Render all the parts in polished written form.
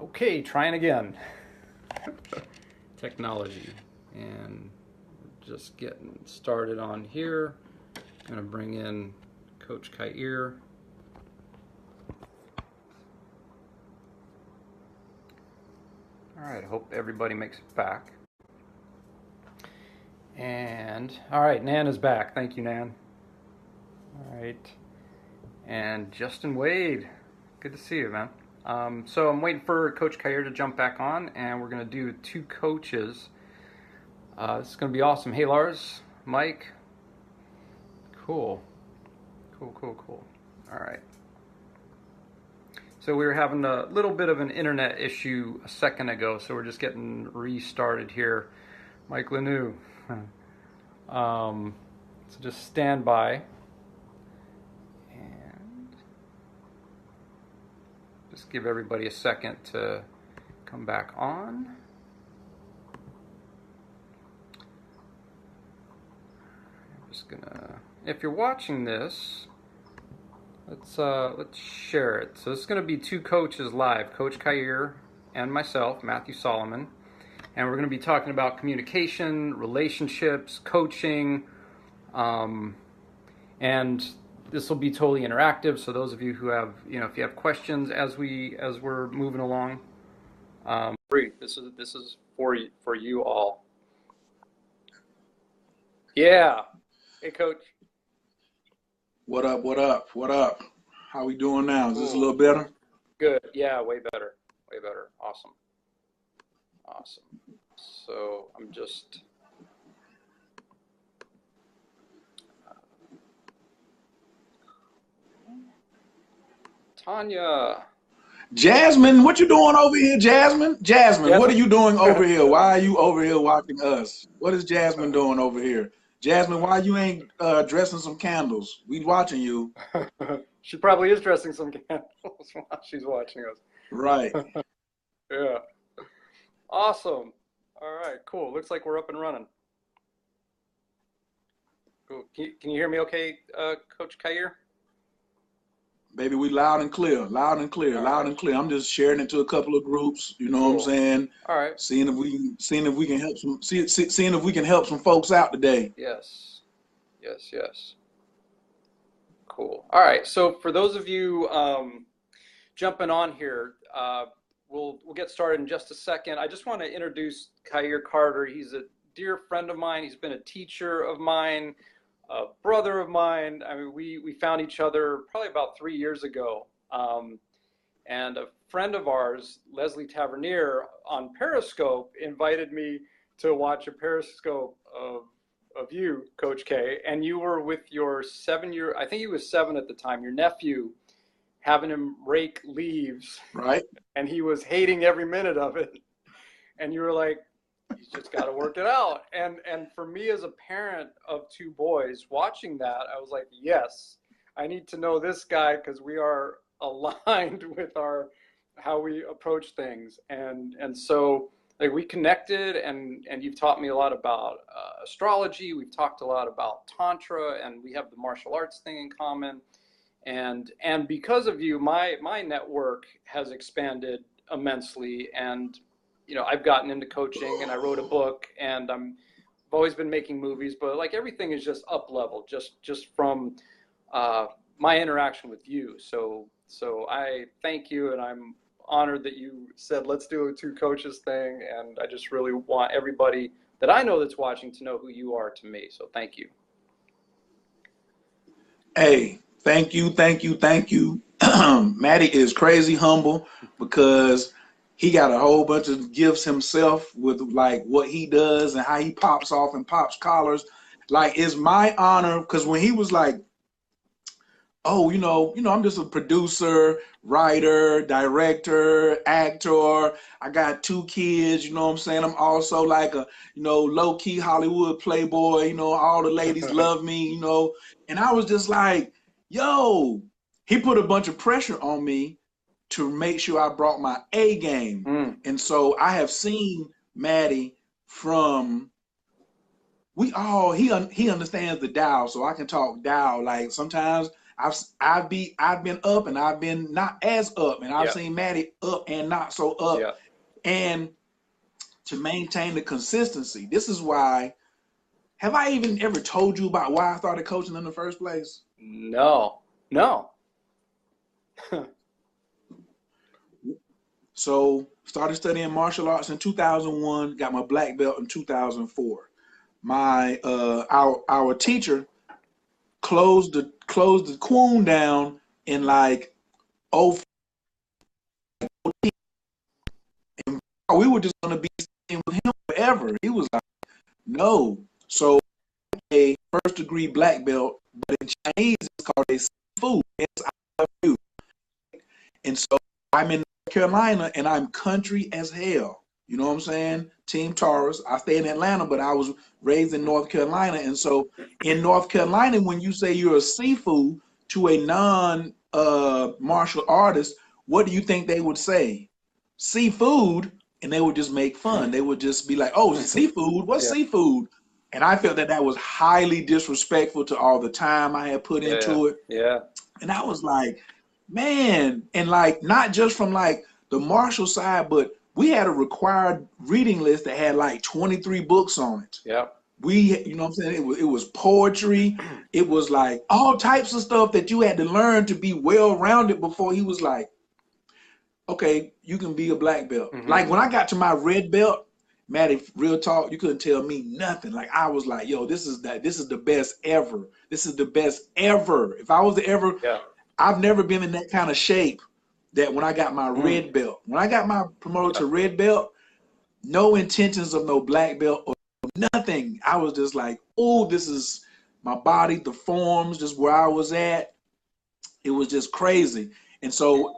Okay, trying again. Technology. And just getting started on here. I'm going to bring in Coach Kair. All right, I hope everybody makes it back. And, all right, Nan is back. Thank you, Nan. All right. And Justin Wade. Good to see you, man. So I'm waiting for Coach Kair to jump back on, and we're going to do two coaches. This is going to be awesome. Hey, Lars, Mike. Cool. Cool. All right. So we were having a little bit of an internet issue a second ago, so we're just getting restarted here. Mike Lanou. So just stand by. And just give everybody a second to come back on. I'm just gonna, if you're watching this, let's share it. So this is going to be two coaches live, Coach Kair and myself, Matthew Solomon, and we're going to be talking about communication, relationships, coaching, and this will be totally interactive. So those of you who have, if you have questions as we're moving along, this is for you all. Yeah. Hey, Coach. What up? How we doing now? Is this a little better? Good. Yeah, way better. Awesome. So I'm just Tanya. Jasmine, what you doing over here, Jasmine? Jasmine, what are you doing over here? Why are you over here watching us? What is Jasmine doing over here? Jasmine, why you ain't dressing some candles? We watching you. She probably is dressing some candles while she's watching us. Right. Yeah. Awesome. All right, cool. Looks like we're up and running. Cool. Can you hear me okay, Coach Kair? Baby, we loud and clear. I'm just sharing it to a couple of groups, you know Cool. what I'm saying? All right. Seeing if we can help some folks out today. Yes. Cool. All right. So for those of you jumping on here, we'll get started in just a second. I just want to introduce Kair Carter. He's a dear friend of mine. He's been a teacher of mine, a brother of mine. I mean, we found each other probably about 3 years ago. And a friend of ours, Leslie Tavernier, on Periscope invited me to watch a Periscope of you, Coach K, and you were with your 7-year, I think he was 7 at the time, your nephew, having him rake leaves. Right. And he was hating every minute of it. And you were like, he's just got to work it out. And for me as a parent of 2 boys watching that, I was like, yes, I need to know this guy because we are aligned with how we approach things. And so like we connected, and you've taught me a lot about astrology. We've talked a lot about Tantra, and we have the martial arts thing in common. And because of you, my network has expanded immensely. And I've gotten into coaching, and I wrote a book, and I've always been making movies, but like everything is just up level, just from my interaction with you. So I thank you, and I'm honored that you said let's do a 2 coaches thing, and I just really want everybody that I know that's watching to know who you are to me. So thank you. Hey, thank you. Matty is crazy humble because he got a whole bunch of gifts himself with like what he does and how he pops off and pops collars. Like, it's my honor because when he was like, oh, I'm just a producer, writer, director, actor. I got 2 kids, you know what I'm saying? I'm also like a, low-key Hollywood playboy, all the ladies love me, And I was just like, yo, he put a bunch of pressure on me to make sure I brought my A game. And so I have seen Maddie from, he understands the Tao, so I can talk Tao. Like sometimes I've been up and I've been not as up, and I've seen Maddie up and not so up. And to maintain the consistency, this is why. Have I even ever told you about why I started coaching in the first place? No. So started studying martial arts in 2001, got my black belt in 2004. My our teacher closed the Kwoon down in like 04. And we were just gonna be staying with him forever. He was like, no. So a first degree black belt, but in Chinese it's called a Sifu. S-I-F-U. And so I'm in North Carolina and I'm country as hell. You know what I'm saying? Team Taurus. I stay in Atlanta, but I was raised in North Carolina. And so in North Carolina, when you say you're a Sifu to a non-martial artist, what do you think they would say? Seafood, and they would just make fun. They would just be like, oh, seafood? What's seafood? And I felt that was highly disrespectful to all the time I had put into it. Yeah. And I was like, man, and like not just from like the martial side, but we had a required reading list that had like 23 books on it. Yeah. You know what I'm saying? It was poetry. It was like all types of stuff that you had to learn to be well-rounded before he was like, okay, you can be a black belt. Like when I got to my red belt, Maddie, real talk, you couldn't tell me nothing. Like I was like, yo, this is the best ever. This is the best ever. If I was to ever, I've never been in that kind of shape that when I got my red belt. When I got my promoted to red belt, no intentions of no black belt or nothing. I was just like, oh, this is my body, the forms, just where I was at. It was just crazy. And so,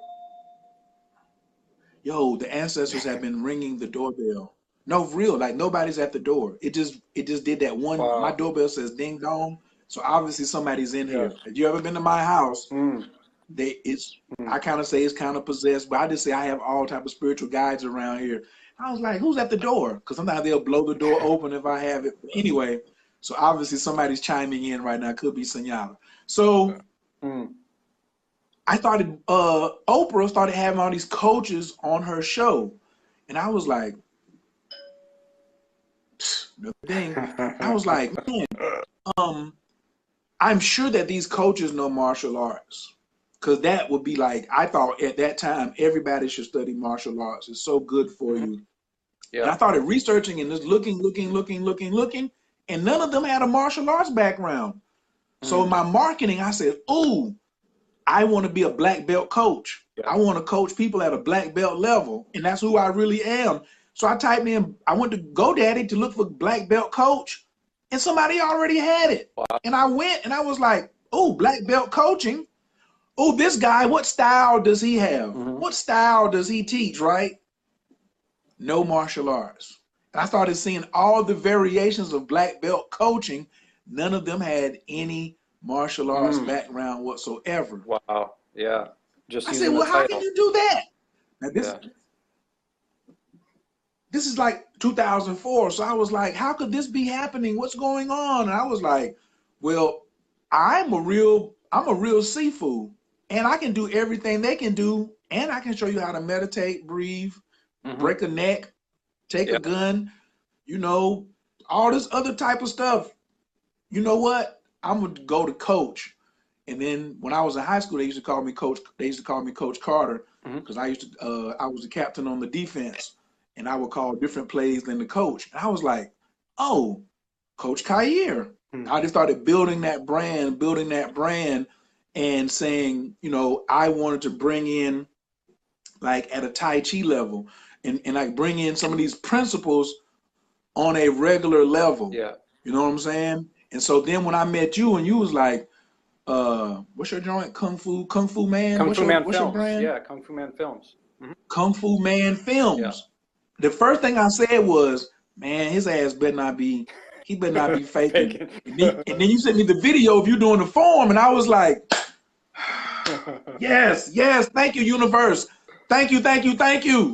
yo, the ancestors have been ringing the doorbell. No, for real, like nobody's at the door. It just did that one. Wow. My doorbell says ding dong. So obviously somebody's in here. Have you ever been to my house? I kind of say it's kind of possessed, but I just say I have all type of spiritual guides around here. I was like, who's at the door? Because sometimes they'll blow the door open if I have it. But anyway, so obviously somebody's chiming in right now. Could be Senyala. So I started, Oprah started having all these coaches on her show. And I was like, dang. I was like, man, I'm sure that these coaches know martial arts. Because that would be like, I thought at that time, everybody should study martial arts. It's so good for you. Yeah. And I started researching and just looking. And none of them had a martial arts background. So in my marketing, I said, ooh, I want to be a black belt coach. I want to coach people at a black belt level. And that's who I really am. So I typed in, I went to GoDaddy to look for black belt coach. And somebody already had it. Wow. And I went and I was like, oh, black belt coaching. Oh, this guy, what style does he have? What style does he teach, right? No martial arts. And I started seeing all the variations of black belt coaching. None of them had any martial arts background whatsoever. Wow. Yeah. I said, well, how can you do that? Now, this is like 2004. So I was like, how could this be happening? What's going on? And I was like, well, I'm a real Sifu. And I can do everything they can do. And I can show you how to meditate, breathe, break a neck, take a gun, you know, all this other type of stuff. You know what? I'm going to go to coach. And then when I was in high school, they used to call me Coach. They used to call me Coach Carter because I was the captain on the defense. And I would call different plays than the coach. And I was like, oh, Coach Khayr. I just started building that brand and saying, you know, I wanted to bring in like at a Tai Chi level and like bring in some of these principles on a regular level. Yeah. You know what I'm saying? And so then when I met you and you was like, what's your joint? Kung Fu Man? What's your brand? Yeah, Kung Fu Man Films. Kung Fu Man Films. Yeah. The first thing I said was, man, his ass better not be faking. And then you sent me the video of you doing the form, and I was like, yes, thank you, universe. Thank you.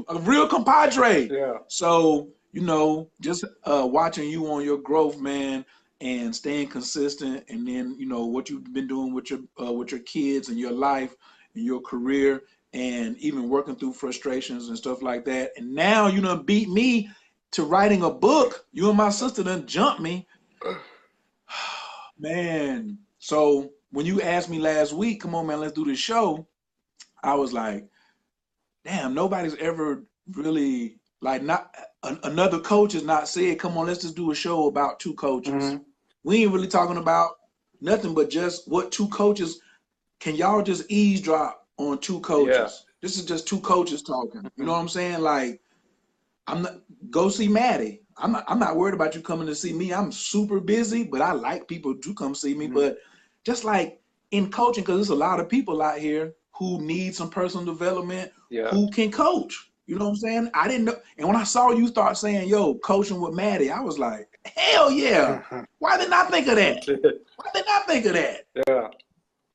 A real compadre. Yeah. So, you know, just watching you on your growth, man, and staying consistent, and then what you've been doing with your kids and your life and your career, and even working through frustrations and stuff like that. And now you done beat me to writing a book. You and my sister done jumped me. Man, so when you asked me last week, come on, man, let's do this show, I was like, damn, nobody's ever really, like, not another coach has not said, come on, let's just do a show about two coaches. Mm-hmm. We ain't really talking about nothing but just what two coaches, can y'all just eavesdrop on two coaches? Yeah. This is just two coaches talking. You know what I'm saying? Like, go see Maddie. I'm not worried about you coming to see me. I'm super busy, but I like people to come see me. Mm-hmm. But just like in coaching, because there's a lot of people out here who need some personal development, who can coach. You know what I'm saying? I didn't know. And when I saw you start saying, yo, coaching with Maddie, I was like, hell yeah. Why didn't I think of that? Why didn't I think of that? Yeah.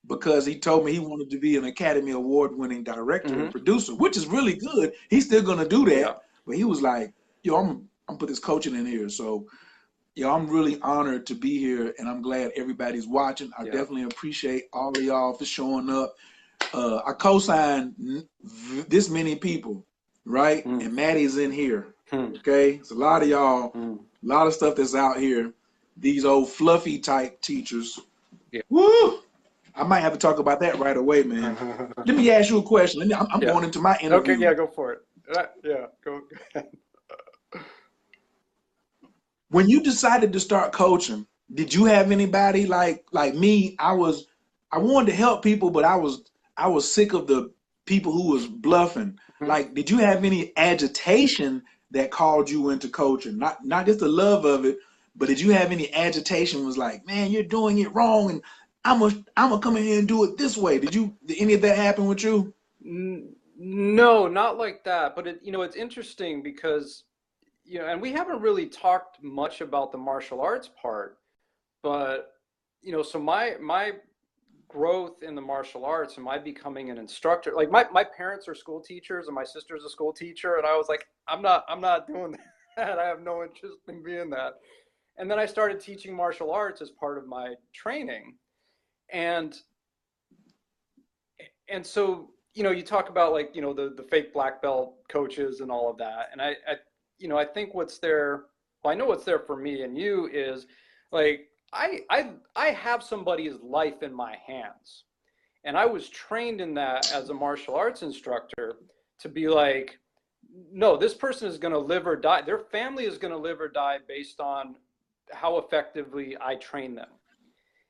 Because he told me he wanted to be an Academy Award-winning director and producer, which is really good. He's still going to do that. Yeah. But he was like, yo, I'm put this coaching in here. So, yo, I'm really honored to be here, and I'm glad everybody's watching. I definitely appreciate all of y'all for showing up. I co-signed this many people, right? And Maddie's in here, okay? It's a lot of y'all, a lot of stuff that's out here. These old fluffy type teachers. Yeah. Woo! I might have to talk about that right away, man. Let me ask you a question. I'm going into my interview. Okay, yeah, go for it. Yeah, go ahead. When you decided to start coaching, did you have anybody like me? I wanted to help people, but I was sick of the people who was bluffing. Like, did you have any agitation that called you into coaching? Not just the love of it, but did you have any agitation? Was like, man, you're doing it wrong, and I'm gonna come in here and do it this way. Did any of that happen with you? No, not like that. But it's interesting because, and we haven't really talked much about the martial arts part, but so my growth in the martial arts and my becoming an instructor, like my parents are school teachers and my sister's a school teacher, and I was like, I'm not doing that. I have no interest in being that. And then I started teaching martial arts as part of my training, and so you talk about, like, the fake black belt coaches and all of that, and I think what's there, well, I know what's there for me and you is, like, I have somebody's life in my hands, and I was trained in that as a martial arts instructor to be like, no, this person is going to live or die. Their family is going to live or die based on how effectively I train them.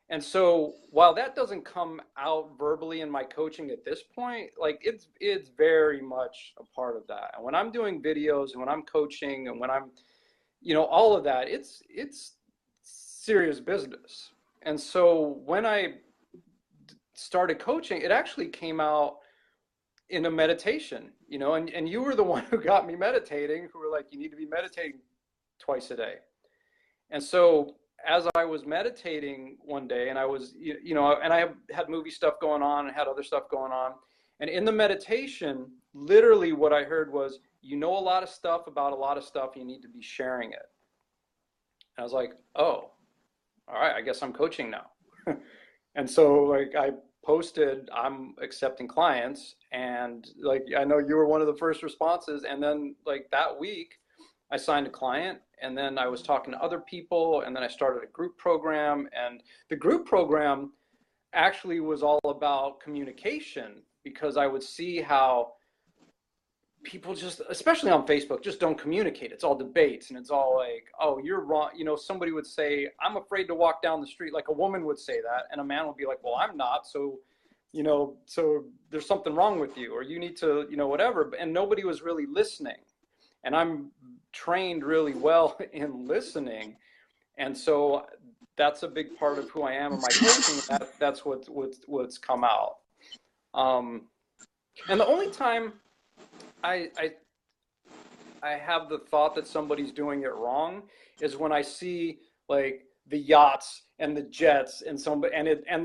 And so while that doesn't come out verbally in my coaching at this point, like, it's very much a part of that. And when I'm doing videos and when I'm coaching and when I'm, all of that, it's serious business. And so when I started coaching, it actually came out in a meditation, and you were the one who got me meditating, who were like, you need to be meditating twice a day. And so as I was meditating one day, and I was, and I had movie stuff going on and had other stuff going on. And in the meditation, literally what I heard was, a lot of stuff about a lot of stuff, you need to be sharing it. And I was like, oh, all right, I guess I'm coaching now. And so, like, I posted, I'm accepting clients, and, like, I know you were one of the first responses. And then, like, that week I signed a client, and then I was talking to other people, and then I started a group program. And the group program actually was all about communication, because I would see how people just, especially on Facebook, just don't communicate. It's all debates, and it's all like, oh, you're wrong. Somebody would say, I'm afraid to walk down the street. Like, a woman would say that, and a man would be like, well, I'm not. So, so there's something wrong with you, or you need to, whatever. And nobody was really listening. And I'm trained really well in listening. And so that's a big part of who I am in my coaching. That's what's come out. And the only time I have the thought that somebody's doing it wrong is when I see, like, the yachts and the jets and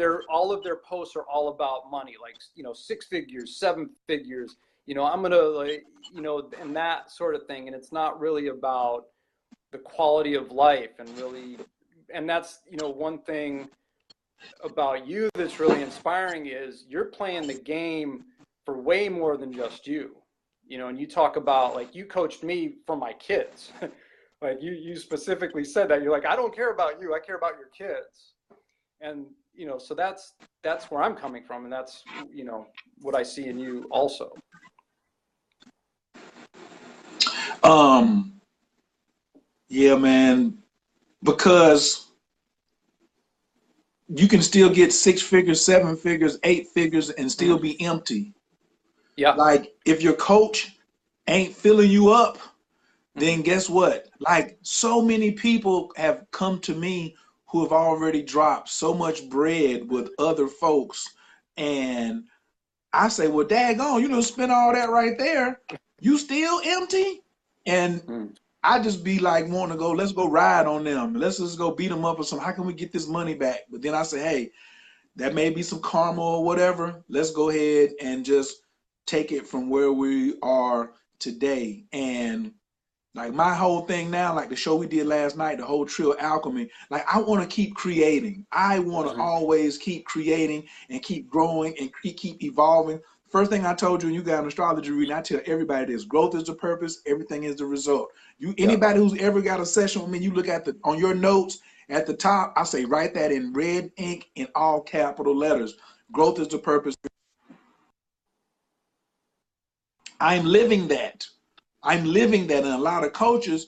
they're all of their posts are all about money, like, 6 figures, 7 figures, I'm gonna, like, and that sort of thing. And it's not really about the quality of life and really and that's, you know, one thing about you that's really inspiring is you're playing the game for way more than just you. You know, and you talk about, like, you coached me for my kids. Like, you specifically said that. You're like, I don't care about you, I care about your kids. And, you know, so that's where I'm coming from, and that's, you know, what I see in you also. Yeah, man, because you can still get 6 figures, 7 figures, 8 figures, and still be empty. Yeah. Like, if your coach ain't filling you up, then guess what? Like, so many people have come to me who have already dropped so much bread with other folks. And I say, well, daggone, you done spent all that right there. You still empty? And I just be like, wanting to go, let's go ride on them. Let's just go beat them up or something. How can we get this money back? But then I say, hey, that may be some karma or whatever. Let's go ahead and just take it from where we are today. And like, my whole thing now, like the show we did last night, the whole Trill Alchemy, like, I want to keep creating. I want to always keep creating and keep growing and keep evolving. First thing I told you when you got an astrology reading, I tell everybody this: growth is the purpose, everything is the result. Anybody who's ever got a session with me, you look at on your notes at the top, I say write that in red ink in all capital letters. Growth is the purpose. I'm living that. I'm living that. And a lot of coaches,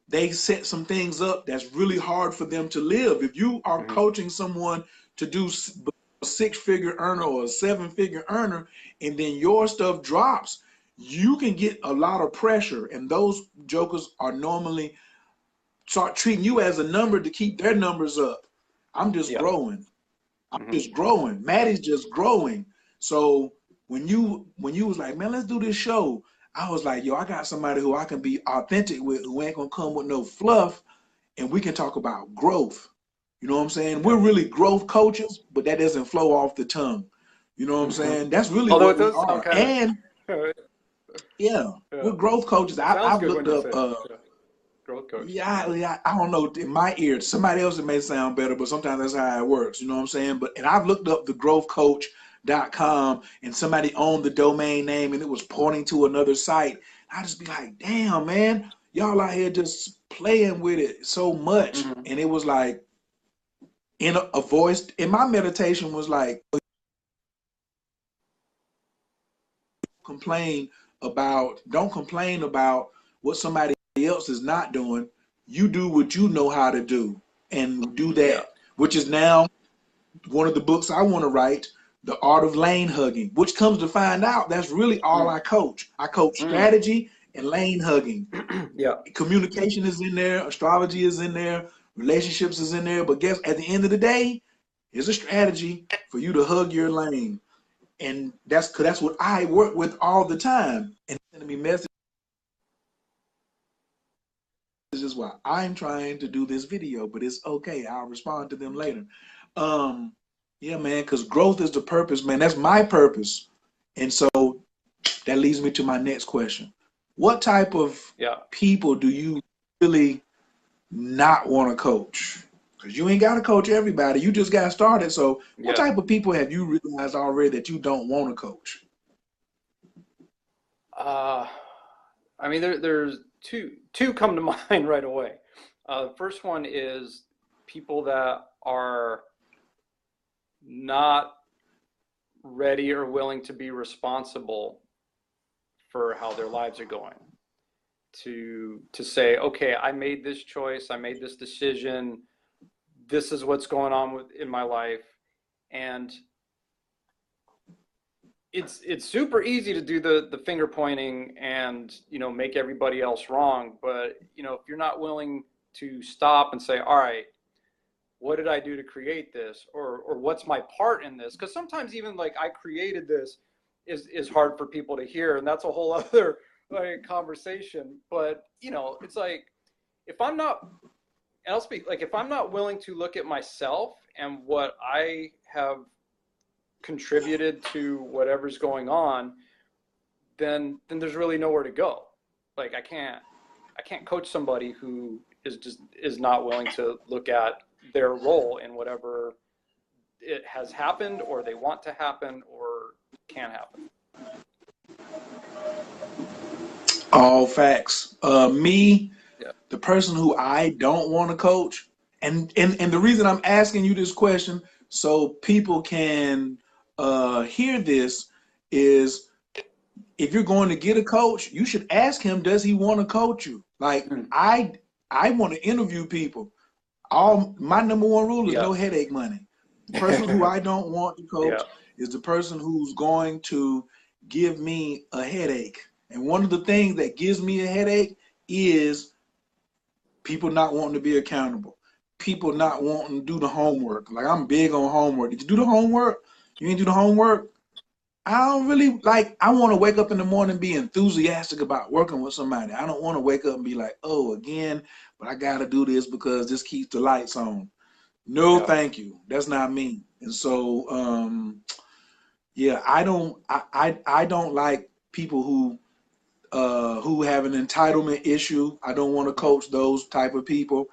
they set some things up that's really hard for them to live. If you are coaching someone to do a 6-figure earner or a 7-figure earner, and then your stuff drops, you can get a lot of pressure. And those jokers are normally start treating you as a number to keep their numbers up. I'm just growing. I'm just growing. Maddie's just growing. So when you was like, man, let's do this show, I was like, yo, I got somebody who I can be authentic with, who ain't gonna come with no fluff, and we can talk about growth. You know what I'm saying? We're really growth coaches, but that doesn't flow off the tongue. You know what I'm saying? That's really what we are. And yeah, we're growth coaches. I've looked up growth coach. Yeah, I don't know. In my ear, somebody else, it may sound better, but sometimes that's how it works. You know what I'm saying? And I've looked up thegrowthcoach.com, and somebody owned the domain name, and it was pointing to another site. I just be like, damn, man, y'all out here just playing with it so much. And it was like, in a voice in my meditation was like, don't complain about what somebody else is not doing. You do what you know how to do, and do that, which is now one of the books I want to write, The Art of Lane Hugging, which comes to find out that's really all I coach. I coach strategy and lane hugging. Communication is in there, astrology is in there, relationships is in there, but guess at the end of the day, here's a strategy for you to hug your lane. And that's what I work with all the time. And sending me messages while I'm trying to do this video, but it's okay. I'll respond to them later. Yeah, man, because growth is the purpose, man. That's my purpose. And so that leads me to my next question. What type of people do you really not want to coach? Because you ain't got to coach everybody. You just got started. So what type of people have you realized already that you don't want to coach? I mean, there's two come to mind right away. The first one is people that are not ready or willing to be responsible for how their lives are going. To say, okay, I made this choice, I made this decision, this is what's going on in my life, and it's super easy to do the finger pointing and, you know, make everybody else wrong. But, you know, if you're not willing to stop and say, all right, what did I do to create this, or what's my part in this? Because sometimes even like I created this is hard for people to hear, and that's a whole other like conversation. But, you know, it's like, if I'm not, and I'll speak, like, if I'm not willing to look at myself and what I have contributed to whatever's going on, then there's really nowhere to go. Like, I can't coach somebody who is not willing to look at their role in whatever it has happened or they want to happen or can happen. All facts. Me, Yeah. the person who I don't want to coach, and the reason I'm asking you this question so people can hear this is, if you're going to get a coach, you should ask him, does he want to coach you? Like, I want to interview people. My number one rule is Yeah. no headache money. The person who I don't want to coach is the person who's going to give me a headache. And one of the things that gives me a headache is people not wanting to be accountable. People not wanting to do the homework. Like, I'm big on homework. Did you do the homework? You ain't do the homework? I don't really, like, I want to wake up in the morning and be enthusiastic about working with somebody. I don't want to wake up and be like, oh, again, but I got to do this because this keeps the lights on. No, thank you. That's not me. And so, yeah, I don't like people who have an entitlement issue. I don't want to coach those type of people.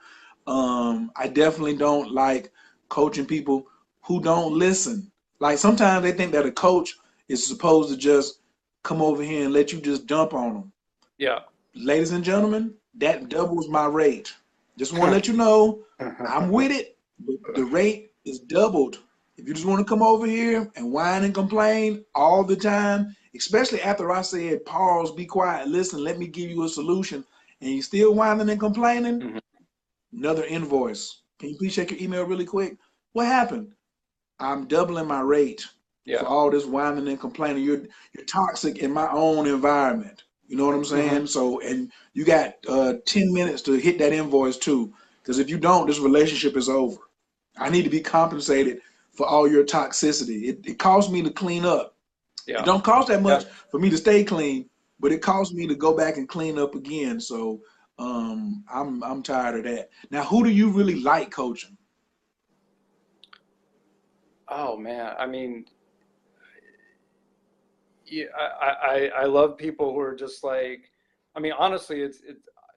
I definitely don't like coaching people who don't listen. Like, sometimes they think that a coach is supposed to just come over here and let you just dump on them. Yeah. Ladies and gentlemen, that doubles my rate. Just want to let you know, I'm with it, but the rate is doubled. If you just want to come over here and whine and complain all the time, especially after I said, pause, be quiet, listen, let me give you a solution, and you still whining and complaining, another invoice. Can you please check your email really quick? What happened? I'm doubling my rate for all this whining and complaining. You're toxic in my own environment. You know what I'm saying? So, and you got 10 minutes to hit that invoice too, because if you don't, this relationship is over. I need to be compensated for all your toxicity. It costs me to clean up. Yeah. It don't cost that much for me to stay clean, but it costs me to go back and clean up again. So I'm tired of that. Now, who do you really like coaching? Oh man, I mean, yeah, I love people who are just like, I mean, honestly, it's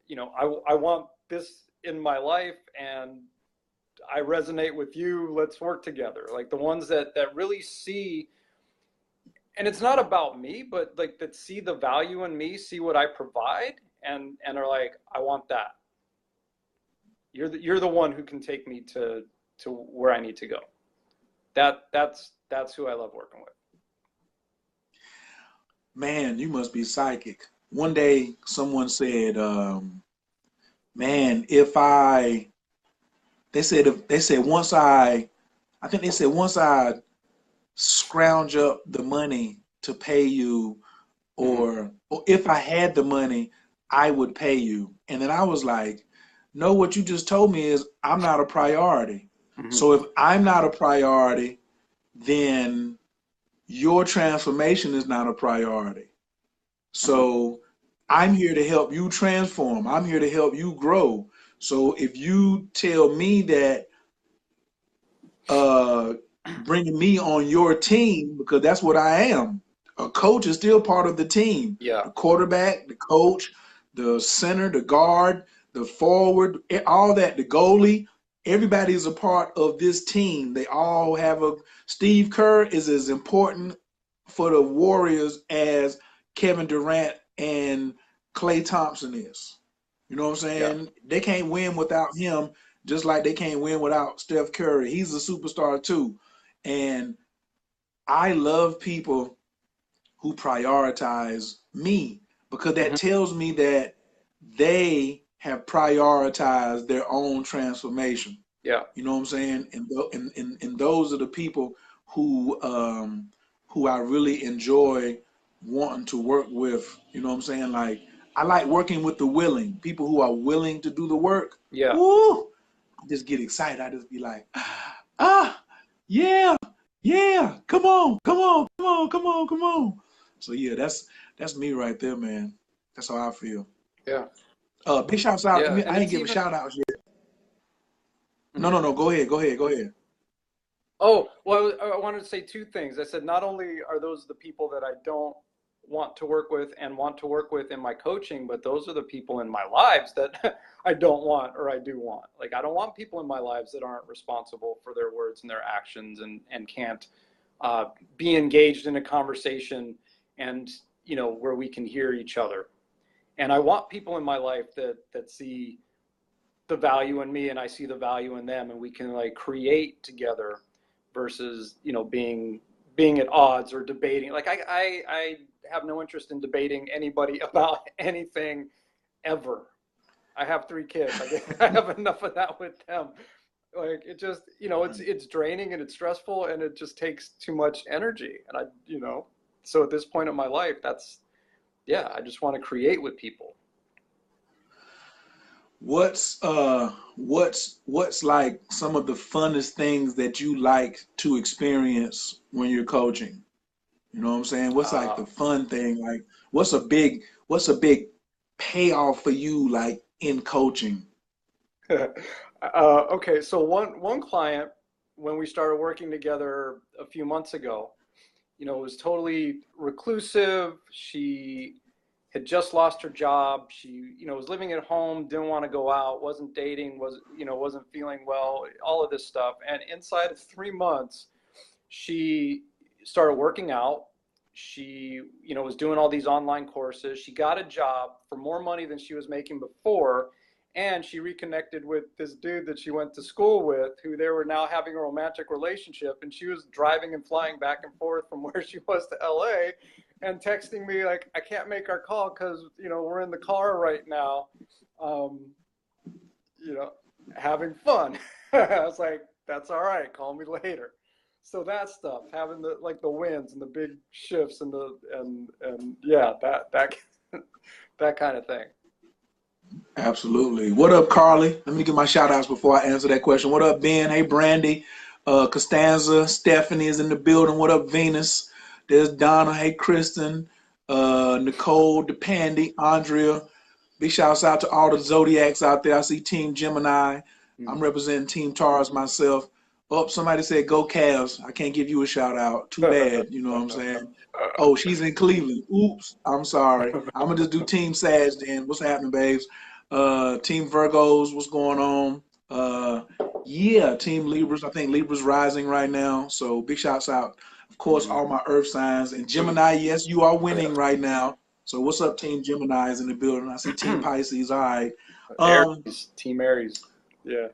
you know, I want this in my life, and I resonate with you. Let's work together. Like the ones that really see, and it's not about me, but like that see the value in me, see what I provide, and are like, I want that. You're the one who can take me to where I need to go. That's who I love working with. Man, you must be psychic. One day someone said, man, they said once I scrounge up the money to pay you, or if I had the money, I would pay you. And then I was like, no, what you just told me is I'm not a priority. So if I'm not a priority, then your transformation is not a priority. So I'm here to help you transform. I'm here to help you grow. So if you tell me that bringing me on your team, because that's what I am, a coach is still part of the team. Yeah. The quarterback, the coach, the center, the guard, the forward, all that, the goalie, everybody is a part of this team. They all have Steve Kerr is as important for the Warriors as Kevin Durant and Klay Thompson is. You know what I'm saying? Yeah. They can't win without him, just like they can't win without Steph Curry. He's a superstar too. And I love people who prioritize me, because that tells me that they have prioritized their own transformation. Yeah. You know what I'm saying? And those are the people who I really enjoy wanting to work with. You know what I'm saying? Like, I like working with the willing people who are willing to do the work. Yeah. Woo! I just get excited. I just be like, yeah, come on. So yeah, that's me right there, man. That's how I feel. Yeah. Big shouts out. Yeah, I ain't giving shout outs yet. No. Go ahead. Oh, well, I wanted to say two things. I said, not only are those the people that I don't want to work with and want to work with in my coaching, but those are the people in my lives that I don't want, or I do want. Like, I don't want people in my lives that aren't responsible for their words and their actions, and can't be engaged in a conversation and, you know, where we can hear each other. And I want people in my life that see the value in me and I see the value in them, and we can like create together versus, you know, being at odds or debating. Like I have no interest in debating anybody about anything ever. I have 3 kids. I have enough of that with them. Like, it just, you know, it's draining and it's stressful and it just takes too much energy. And you know, so at this point in my life, I just want to create with people. What's like some of the funnest things that you like to experience when you're coaching? You know what I'm saying? What's like the fun thing? Like, what's a big payoff for you, like, in coaching? Okay, so one client, when we started working together a few months ago, you know, was totally reclusive. She had just lost her job. She, you know, was living at home, didn't want to go out, wasn't dating, wasn't feeling well, all of this stuff. And inside of 3 months, she started working out. She, you know, was doing all these online courses. She got a job for more money than she was making before. And she reconnected with this dude that she went to school with, who they were now having a romantic relationship. And she was driving and flying back and forth from where she was to LA and texting me like, I can't make our call because, you know, we're in the car right now, you know, having fun. I was like, that's all right. Call me later. So that stuff, having the wins and the big shifts and yeah, that kind of thing. Absolutely. What up, Carly? Let me give my shout outs before I answer that question. What up, Ben? Hey, Brandy. Costanza, Stephanie is in the building. What up, Venus? There's Donna. Hey, Kristen. Nicole, DePandy, Andrea. Big shouts out to all the Zodiacs out there. I see Team Gemini. I'm representing Team Taurus myself. Oh, somebody said go Cavs. I can't give you a shout out. Too bad. You know what I'm saying? Oh, she's in Cleveland. Oops. I'm sorry. I'm going to just do Team Sag then. What's happening, babes? Team Virgos, what's going on? Yeah, Team Libras. I think Libras rising right now. So big shouts out. Of course, all my earth signs. And Gemini, yes, you are winning right now. So what's up, Team Gemini is in the building. I see Team Pisces. All right. Aries, Team Aries. Yeah.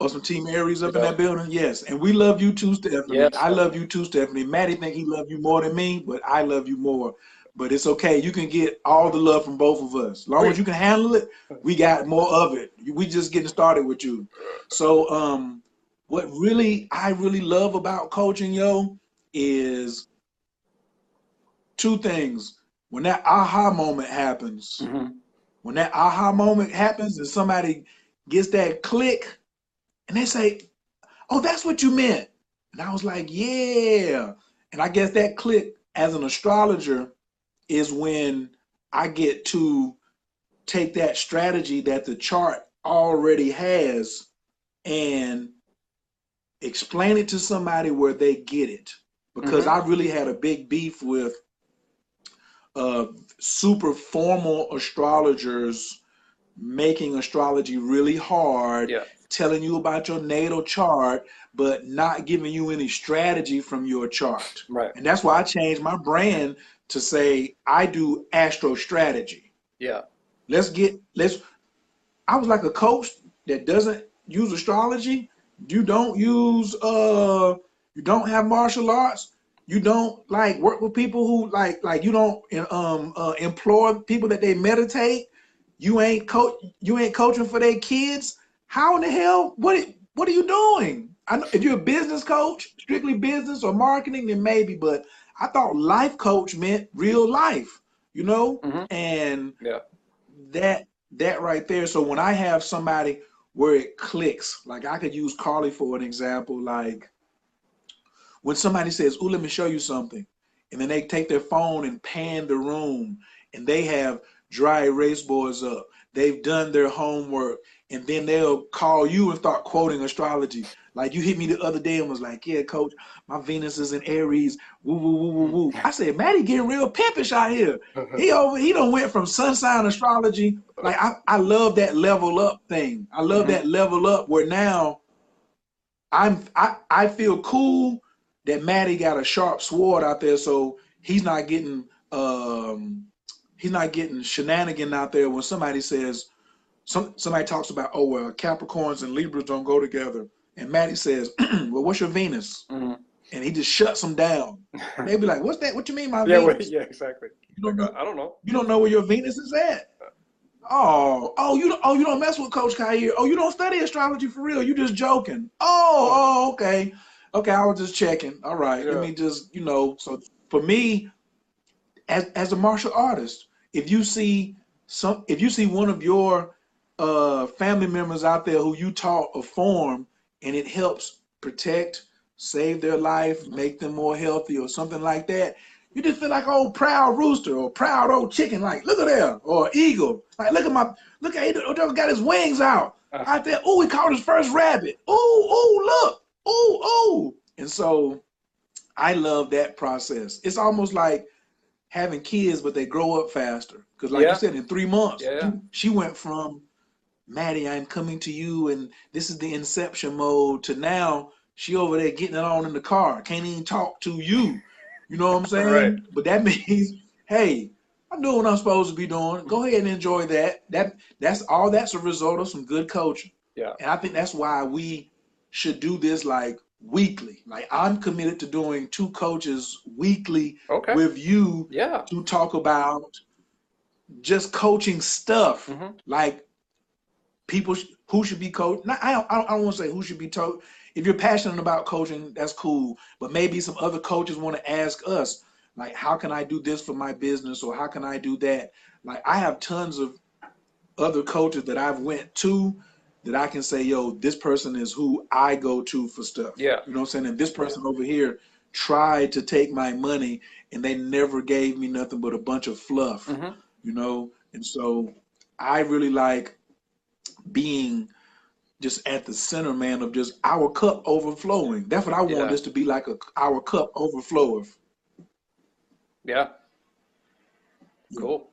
Oh, some Team Aries up in that building? Yes. And we love you too, Stephanie. Yes. I love you too, Stephanie. Maddie think he love you more than me, but I love you more. But it's okay. You can get all the love from both of us. As long as you can handle it, we got more of it. We just getting started with you. So what I really love about coaching, yo, is 2 things. When that aha moment happens, when that aha moment happens and somebody gets that click, and they say, oh, that's what you meant. And I was like, yeah. And I guess that click as an astrologer is when I get to take that strategy that the chart already has and explain it to somebody where they get it. Because I really had a big beef with super formal astrologers making astrology really hard. Yeah. Telling you about your natal chart, but not giving you any strategy from your chart. Right. And that's why I changed my brand to say I do astro strategy. Yeah. I was like a coach that doesn't use astrology. You don't use you don't have martial arts. You don't like work with people who like you don't employ people that they meditate. You ain't coaching for their kids. How in the hell? What are you doing? I know if you're a business coach, strictly business or marketing, then maybe. But I thought life coach meant real life, you know. And that right there. So when I have somebody where it clicks, like I could use Carly for an example. Like when somebody says, "Oh, let me show you something," and then they take their phone and pan the room, and they have dry erase boards up. They've done their homework. And then they'll call you and start quoting astrology. Like you hit me the other day and was like, yeah, coach, my Venus is in Aries. Woo, woo, woo, woo, woo. I said, Maddie getting real pimpish out here. He done went from sun sign astrology. Like I love that level up thing. I love that level up where now I feel cool that Maddie got a sharp sword out there, so he's not getting shenanigan out there when somebody says somebody talks about, oh well, Capricorns and Libras don't go together, and Maddie says, well, what's your Venus? And he just shuts them down. They be like, what's that? What you mean my Venus? Yeah, exactly. You don't know, I don't know. You don't know where your Venus is at. You don't mess with Coach Khayr. Oh, you don't study astrology for real. You just joking. Okay. Okay, I was just checking. All right, let me just, so for me, as a martial artist, if you see one of your family members out there who you taught a form and it helps protect, save their life, make them more healthy or something like that, you just feel like old proud rooster or proud old chicken, like look at there, or eagle. Like look at he got his wings out there. Oh, he caught his first rabbit. Look. And so I love that process. It's almost like having kids, but they grow up faster. Because like you said, in 3 months, she went from, Maddie, I'm coming to you, and this is the inception mode, to now she over there getting it on in the car. Can't even talk to you. You know what I'm saying? Right. But that means, hey, I'm doing what I'm supposed to be doing. Go ahead and enjoy that. That's a result of some good coaching. Yeah. And I think that's why we should do this like weekly. Like I'm committed to doing 2 coaches weekly with you to talk about just coaching stuff. Like people who should be coached. I don't want to say who should be taught. If you're passionate about coaching, that's cool. But maybe some other coaches want to ask us, like, how can I do this for my business, or how can I do that? Like, I have tons of other coaches that I've went to that I can say, yo, this person is who I go to for stuff. Yeah. You know what I'm saying? And this person over here tried to take my money and they never gave me nothing but a bunch of fluff, you know? And so I really like being just at the center, man, of just our cup overflowing. That's what I want this to be, like our cup overfloweth. Yeah. Cool.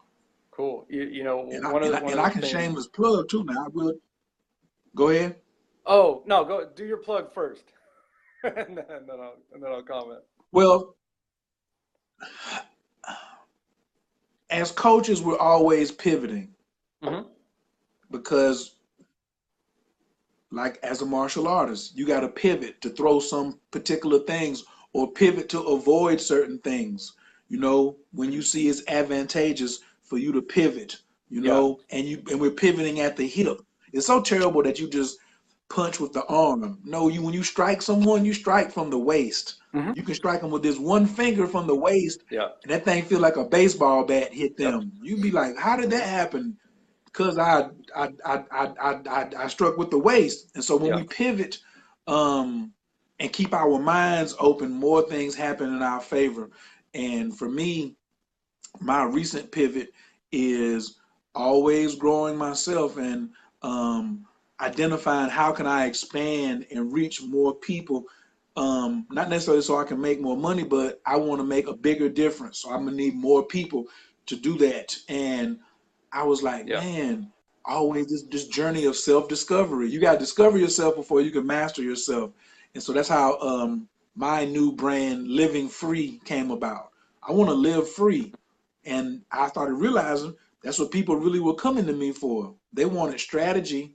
You know, and I can shameless plug too now. I will. Go ahead. Oh no, go do your plug first, and then I'll comment. Well, as coaches, we're always pivoting because, like as a martial artist, you got to pivot to throw some particular things or pivot to avoid certain things. You know, when you see it's advantageous for you to pivot, you know, and we're pivoting at the hip. It's so terrible that you just punch with the arm. No, when you strike someone, you strike from the waist. You can strike them with this one finger from the waist, and that thing feel like a baseball bat hit them. You'd be like, how did that happen? Because I struck with the waist. And so when we pivot and keep our minds open, more things happen in our favor. And for me, my recent pivot is always growing myself and identifying how can I expand and reach more people. Not necessarily so I can make more money, but I want to make a bigger difference. So I'm gonna need more people to do that. And I was like, man, always this journey of self-discovery. You got to discover yourself before you can master yourself. And so that's how my new brand, Living Free, came about. I want to live free. And I started realizing that's what people really were coming to me for. They wanted strategy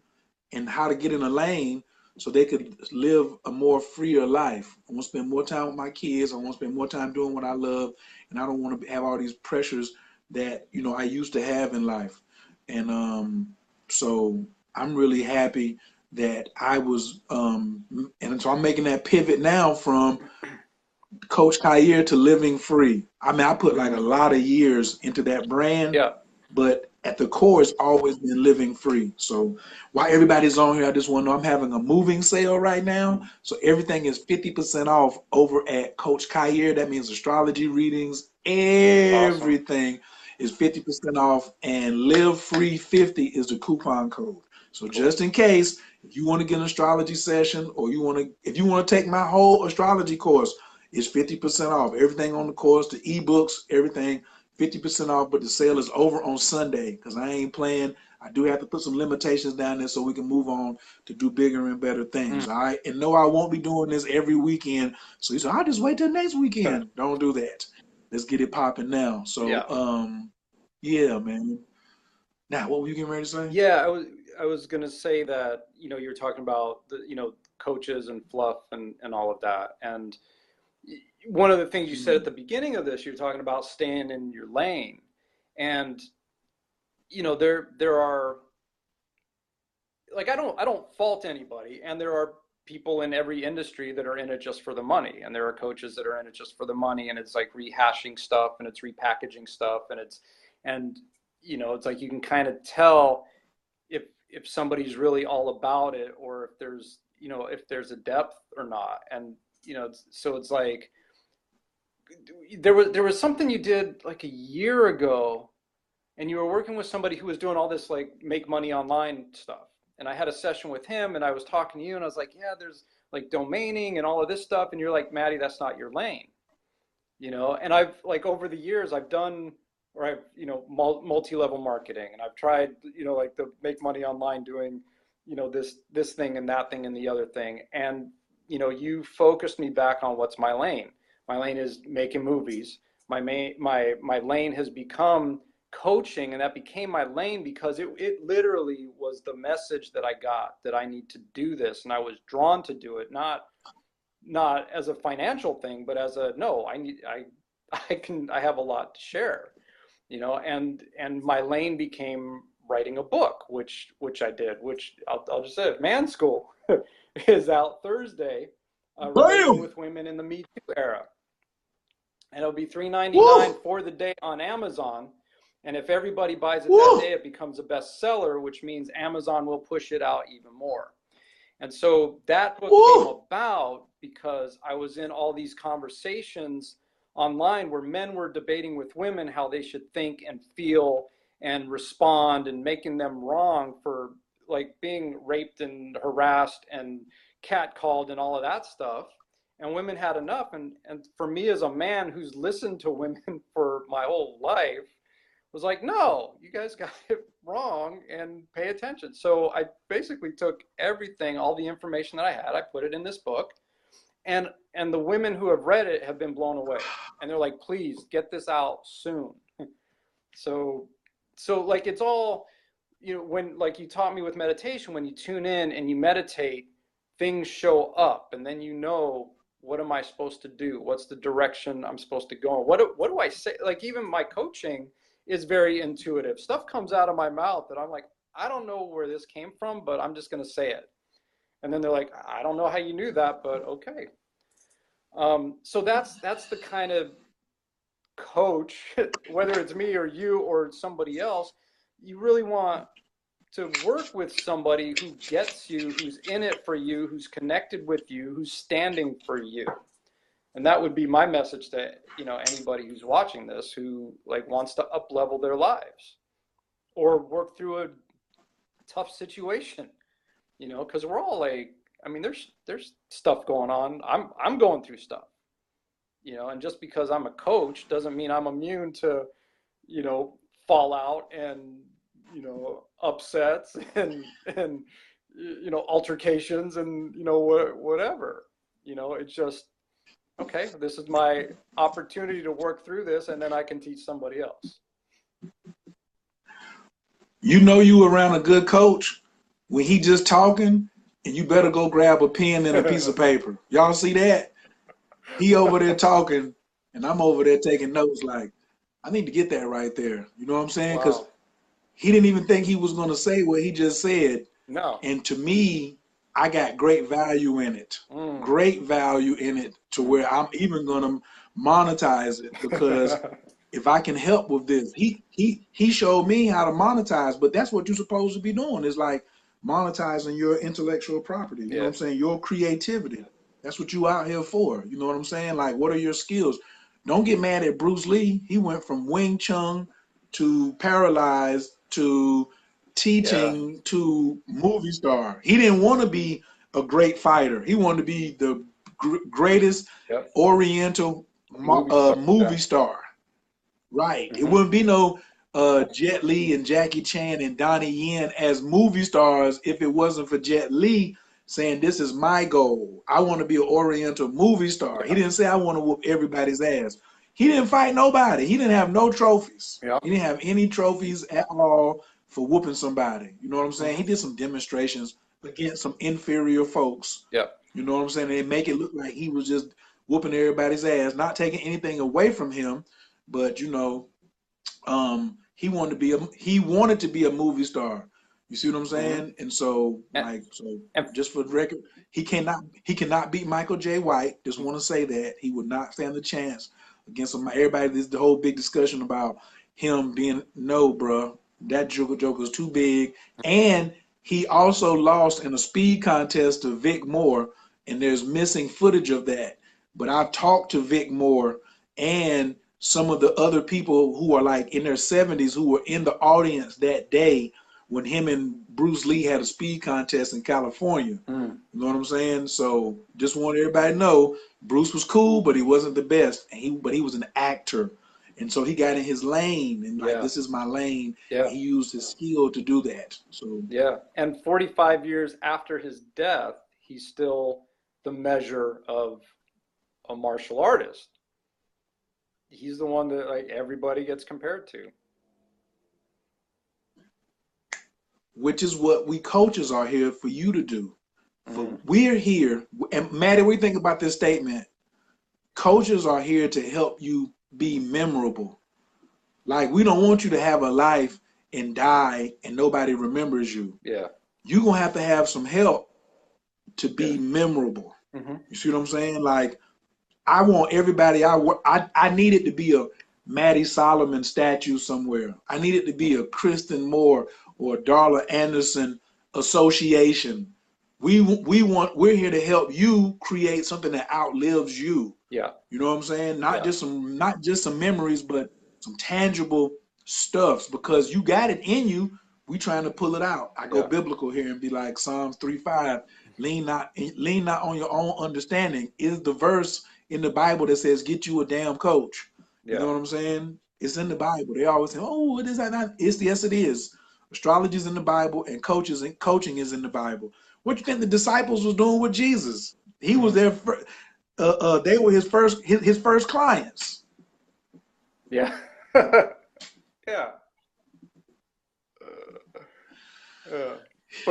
and how to get in a lane so they could live a more freer life. I want to spend more time with my kids. I want to spend more time doing what I love. And I don't want to have all these pressures that, you know, I used to have in life. And so I'm really happy that I was, and so I'm making that pivot now from Coach Khayr to Living Free. I mean, I put like a lot of years into that brand, but at the core, it's always been Living Free. So while everybody's on here, I just want to know I'm having a moving sale right now. So everything is 50% off over at Coach Khayr. That means astrology readings, everything is 50% off, and Live Free 50 is the coupon code. So Cool. just in case, if you want to get an astrology session, or if you want to take my whole astrology course, it's 50% off. Everything on the course, the ebooks, everything, 50% off. But the sale is over on Sunday because I ain't playing. I do have to put some limitations down there so we can move on to do bigger and better things. All right. And no, I won't be doing this every weekend. So you say, I'll just wait till next weekend. Don't do that. Let's get it popping now. So yeah, man. Now, what were you getting ready to say? Yeah, I was gonna say that, you're talking about the, coaches and fluff and all of that. And one of the things you said at the beginning of this, you're talking about staying in your lane. And, there are, like, I don't fault anybody. And there are people in every industry that are in it just for the money. And there are coaches that are in it just for the money. And it's like rehashing stuff and it's repackaging stuff. And it's like you can kind of tell if somebody's really all about it, or if there's a depth or not. And so it's like there was something you did like a year ago, and you were working with somebody who was doing all this like make money online stuff. And I had a session with him, and I was talking to you, and I was like, yeah, there's like domaining and all of this stuff. And you're like, Maddie, that's not your lane, And I've, like, over the years, I've done, or I've, multi-level marketing, and I've tried, like, the make money online doing, this thing and that thing and the other thing. And, you focused me back on what's my lane. My lane is making movies. My lane has become coaching, and that became my lane because it literally was the message that I got, that I need to do this. And I was drawn to do it, not as a financial thing, but as a, no, I have a lot to share, and my lane became writing a book, which I did, which I'll just say, Man School is out Thursday, relating with women in the Me Too era. And it'll be $3.99 for the day on Amazon. And if everybody buys it that day, it becomes a bestseller, which means Amazon will push it out even more. And so that book came about because I was in all these conversations online where men were debating with women how they should think and feel and respond, and making them wrong for, like, being raped and harassed and catcalled and all of that stuff. And women had enough. And for me, as a man who's listened to women for my whole life, was like, no, you guys got it wrong, and pay attention. So I basically took everything, all the information that I had, I put it in this book, and the women who have read it have been blown away, and they're like, please get this out soon. So like, it's all, when, like, you taught me with meditation, when you tune in and you meditate, things show up, and then what am I supposed to do? What's the direction I'm supposed to go in? What do I say? Like, even my coaching is very intuitive. Stuff comes out of my mouth that I'm like, I don't know where this came from, but I'm just going to say it. And then they're like, I don't know how you knew that, but okay. So that's the kind of coach, whether it's me or you or somebody else, you really want to work with somebody who gets you, who's in it for you, who's connected with you, who's standing for you. And that would be my message to, anybody who's watching this, who, like, wants to up level their lives or work through a tough situation, because we're all, like, I mean, there's stuff going on. I'm going through stuff, and just because I'm a coach doesn't mean I'm immune to, fallout and, upsets and altercations and, whatever, it's just, okay, this is my opportunity to work through this, and then I can teach somebody else. You around a good coach when he just talking, and you better go grab a pen and a piece of paper. Y'all see that? He over there talking, and I'm over there taking notes, like, I need to get that right there. You know what I'm saying? Because he didn't even think he was going to say what he just said. No. And to me, I got great value in it. Great value in it, to where I'm even going to monetize it, because if I can help with this, he showed me how to monetize, but that's what you're supposed to be doing, is like monetizing your intellectual property. You know what I'm saying? Your creativity. That's what you out here for. You know what I'm saying? Like, what are your skills? Don't get mad at Bruce Lee. He went from Wing Chun to Paralyzed to teaching to movie star. He didn't want to be a great fighter. He wanted to be the greatest Oriental movie star. Right. It wouldn't be no Jet Li and Jackie Chan and Donnie Yen as movie stars if it wasn't for Jet Li saying, this is my goal. I want to be an Oriental movie star. He didn't say, I want to whoop everybody's ass. He didn't fight nobody. He didn't have no trophies. He didn't have any trophies at all for whooping somebody. You know what I'm saying? He did some demonstrations against some inferior folks. You know what I'm saying? They make it look like he was just whooping everybody's ass, not taking anything away from him, but you know, he wanted to be a movie star. You see what I'm saying? And so, just for the record, he cannot beat Michael Jai White. Just want to say that he would not stand a chance against him. Everybody. This the whole big discussion about him being bro. That Joker's too big, and he also lost in a speed contest to Vic Moore, and there's missing footage of that. But I've talked to Vic Moore and some of the other people who are like in their 70s who were in the audience that day when him and Bruce Lee had a speed contest in California. You know what I'm saying? So just want everybody to know Bruce was cool, but he wasn't the best. And but he was an actor. And so he got in his lane and like, this is my lane. And he used his skill to do that. So and 45 years after his death, he's still the measure of a martial artist. He's the one that like everybody gets compared to. Which is what we coaches are here for you to do. We're here, and Maddie, what do you think about this statement? Coaches are here to help you be memorable. Like, we don't want you to have a life and die and nobody remembers you. You're going to have some help to be memorable. You see what I'm saying? Like, I want everybody, I need it to be a Maddie Solomon statue somewhere. I need it to be a Kristen Moore or Darla Anderson association. We're here to help you create something that outlives you. You know what I'm saying? Not just some memories, but some tangible stuffs, because you got it in you. We trying to pull it out. I go biblical here and be like Psalms 3:5, lean not on your own understanding is the verse in the Bible that says, get you a damn coach. You know what I'm saying? It's in the Bible. They always say, oh, it is not. Yes, it is. Astrology is in the Bible, and coaching is in the Bible. What do you think the disciples was doing with Jesus? He was there. They were his first clients. Yeah. But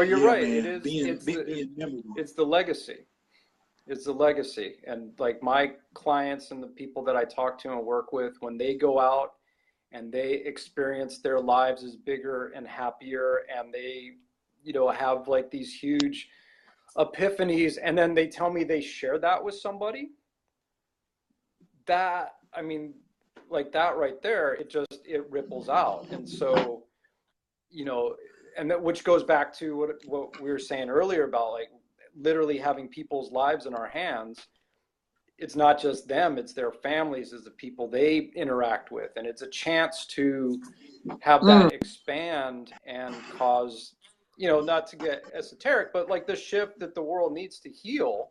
you're right. Man. It is. It's the legacy. It's the legacy. And like my clients and the people that I talk to and work with, when they go out and they experience their lives as bigger and happier, and they, have like these huge epiphanies, and then they tell me they share that with somebody, that, I mean, like that right there, it ripples out. And so, and that, which goes back to what we were saying earlier about like literally having people's lives in our hands. It's not just them, it's their families, it's the people they interact with. And it's a chance to have that expand and cause, not to get esoteric, but like the shift that the world needs to heal,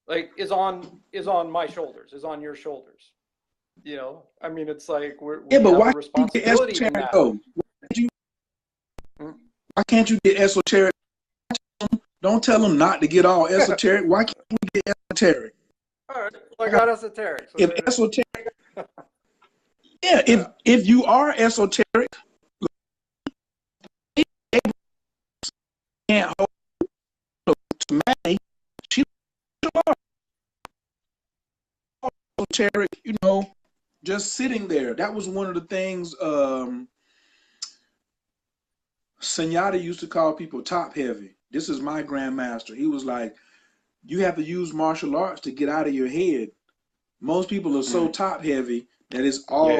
like is on my shoulders, is on your shoulders. I mean, it's like we but have why a responsibility in that. Why can't you get esoteric? Don't tell them not to get all esoteric. Why can't we get esoteric? All right, I got esoteric. So if esoteric, if you are esoteric, can't hold to Maddie. She esoteric, just sitting there. That was one of the things Sunyata used to call people top heavy. This is my grandmaster. He was like, you have to use martial arts to get out of your head. Most people are so top heavy that it's all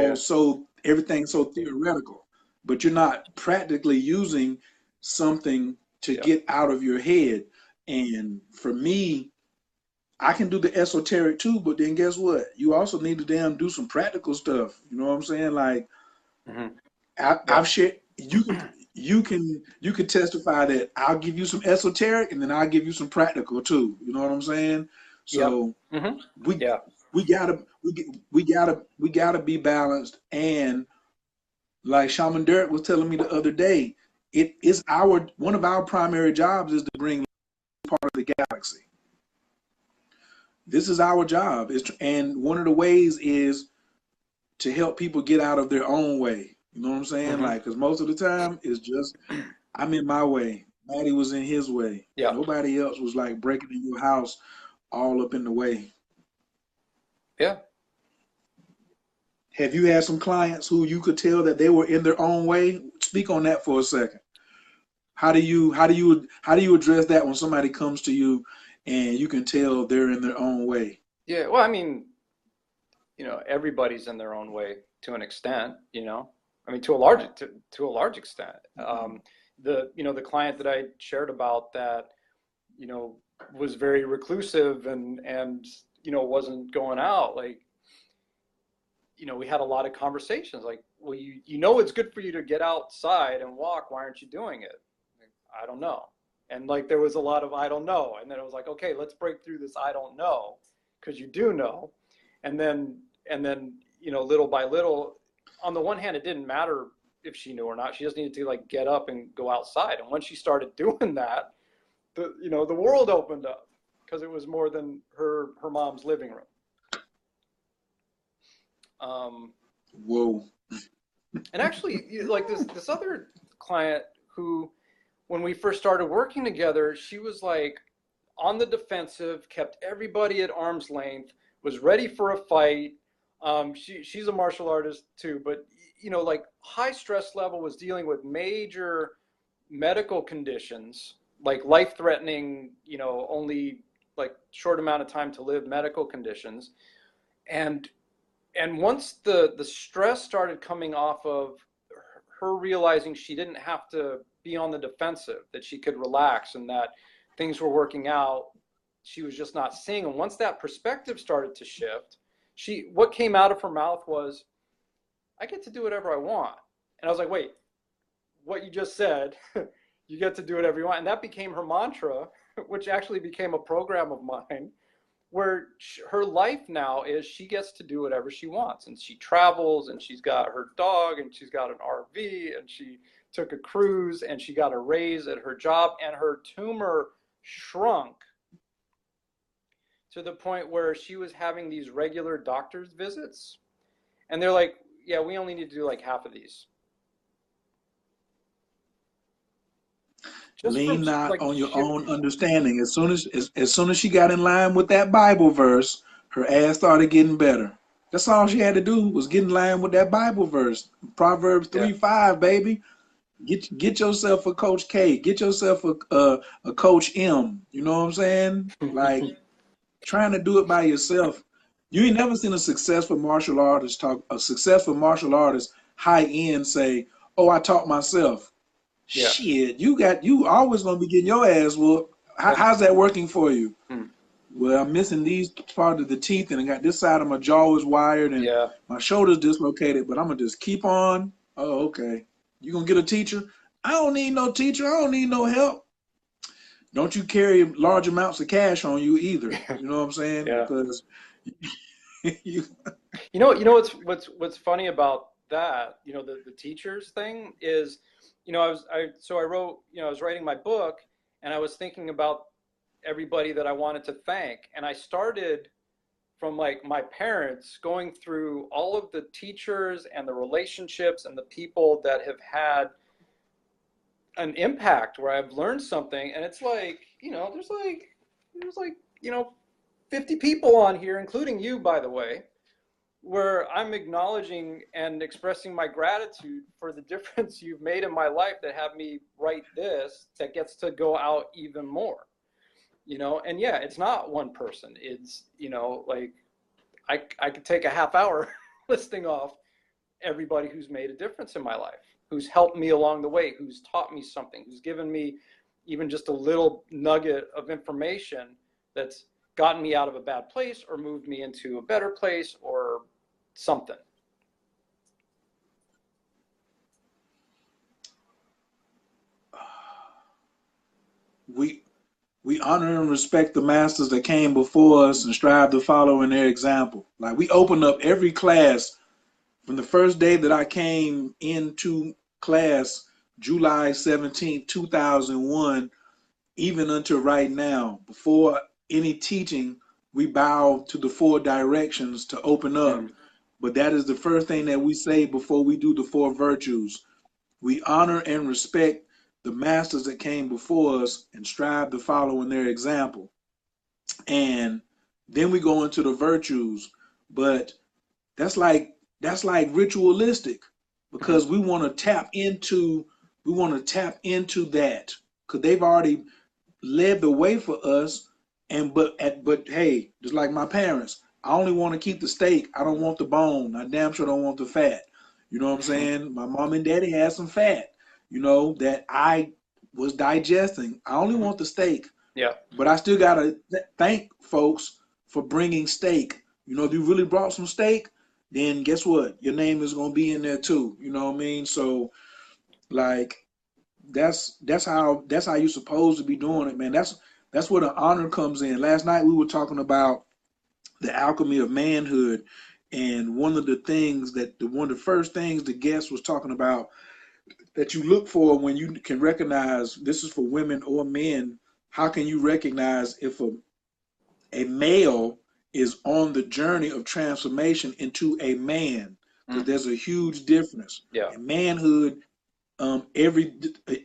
everything's so theoretical, but you're not practically using something to get out of your head. And for me, I can do the esoteric too, but then guess what? You also need to do some practical stuff. You know what I'm saying? Like, I've shared, you can testify that I'll give you some esoteric and then I'll give you some practical too. You know what I'm saying? Yep. So Hmm. we Yeah. we gotta we gotta be balanced. And like Shaman Derek was telling me the other day, it is our one of our primary jobs is to bring part of the galaxy. This is our job. And one of the ways is to help people get out of their own way. You know what I'm saying? Hmm. Like, because most of the time it's just I'm in my way. Maddie was in his way. Yeah. Nobody else was like breaking in your house all up in the way. Yeah. Have you had some clients who you could tell that they were in their own way? Speak on that for a second. How do you address that when somebody comes to you and you can tell they're in their own way? Yeah. Well, I mean, everybody's in their own way to an extent. I mean, to a large extent. The client that I shared about that, you know, was very reclusive and wasn't going out. Like, we had a lot of conversations. Like, well, it's good for you to get outside and walk. Why aren't you doing it? Like, I don't know. And like, there was a lot of I don't know. And then it was like, okay, let's break through this I don't know, because you do know. And then little by little, on the one hand, it didn't matter if she knew or not. She just needed to like get up and go outside. And when she started doing that, the world opened up, because it was more than her mom's living room. Um, Whoa. and actually, like this other client who, when we first started working together, she was like on the defensive, kept everybody at arm's length, was ready for a fight. She's a martial artist too, but like high stress level, was dealing with major medical conditions, like life threatening, only like short amount of time to live medical conditions. And and once the stress started coming off of her realizing she didn't have to be on the defensive, that she could relax and that things were working out, she was just not seeing. And once that perspective started to shift, what came out of her mouth was, I get to do whatever I want. And I was like, wait, what you just said, you get to do whatever you want. And that became her mantra, which actually became a program of mine, where her life now is she gets to do whatever she wants. And she travels, and she's got her dog, and she's got an RV, and she took a cruise, and she got a raise at her job, and her tumor shrunk to the point where she was having these regular doctor's visits. And they're like, yeah, we only need to do like half of these. Just from Lean not like on your own shifting. understanding. As soon as she got in line with that Bible verse, her ass started getting better. That's all she had to do was get in line with that Bible verse. Proverbs Yeah. 3:5, baby. Get yourself a Coach K. Get yourself a Coach M. You know what I'm saying? Like trying to do it by yourself. You ain't never seen a successful martial artist high end say, "Oh, I taught myself." Yeah. Shit, you always gonna be getting your ass whooped. How's that working for you? Hmm. Well, I'm missing these part of the teeth, and I got this side of my jaw is wired, and Yeah. my shoulder's dislocated. But I'm gonna just keep on. Oh, okay. You gonna get a teacher? I don't need no teacher. I don't need no help. Don't you carry large amounts of cash on you either. You know what I'm saying? Yeah. Because you, What's funny about that, the teachers thing is, I wrote, I was writing my book, and I was thinking about everybody that I wanted to thank. And I started from like my parents, going through all of the teachers and the relationships and the people that have had an impact where I've learned something. And it's like, there's like 50 people on here, including you, by the way, where I'm acknowledging and expressing my gratitude for the difference you've made in my life, that have me write this that gets to go out even more. And yeah, it's not one person. It's, like I could take a half hour listing off everybody who's made a difference in my life, who's helped me along the way, who's taught me something, who's given me even just a little nugget of information that's gotten me out of a bad place or moved me into a better place or something. we we honor and respect the masters that came before us and strive to follow in their example. Like we open up every class from the first day that I came into class, July 17th, 2001, even until right now. Before any teaching, we bow to the four directions to open up. But that is the first thing that we say before we do the four virtues. We honor and respect the masters that came before us and strive to follow in their example. And then we go into the virtues. But that's like ritualistic because we want to tap into that because they've already led the way for us. And but hey, just like my parents, I only want to keep the steak. I don't want the bone. I damn sure don't want the fat. You know what I'm saying? My mom and daddy had some fat, that I was digesting. I only want the steak. Yeah. But I still gotta thank folks for bringing steak. If you really brought some steak, then guess what? Your name is gonna be in there too. You know what I mean? So like that's how you're supposed to be doing it, man. That's where the honor comes in. Last night we were talking about the alchemy of manhood, and one of the first things the guest was talking about that you look for when you can recognize this is for women or men. How can you recognize if a male is on the journey of transformation into a man? Because there's a huge difference. Yeah. In manhood, every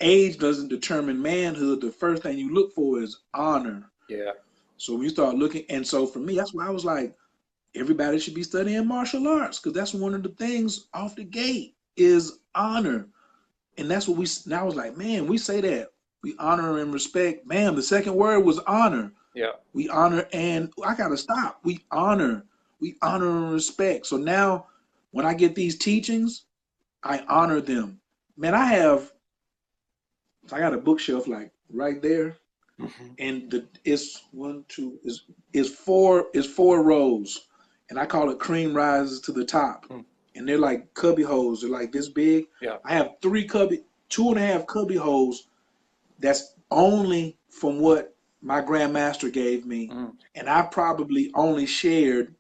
age doesn't determine manhood. The first thing you look for is honor. Yeah. So when you start looking, and so for me, that's why I was like, everybody should be studying martial arts because that's one of the things off the gate is honor. And that's what now I was like, man, we say that we honor and respect. Man, the second word was honor. Yeah. We honor, and I gotta stop. We honor and respect. So now when I get these teachings, I honor them. Man, I got a bookshelf like right there, and it's four rows, and I call it cream rises to the top, and they're like cubby holes. They're like this big. Yeah. I have 2.5 cubby holes. That's only from what my grandmaster gave me, and I probably only shared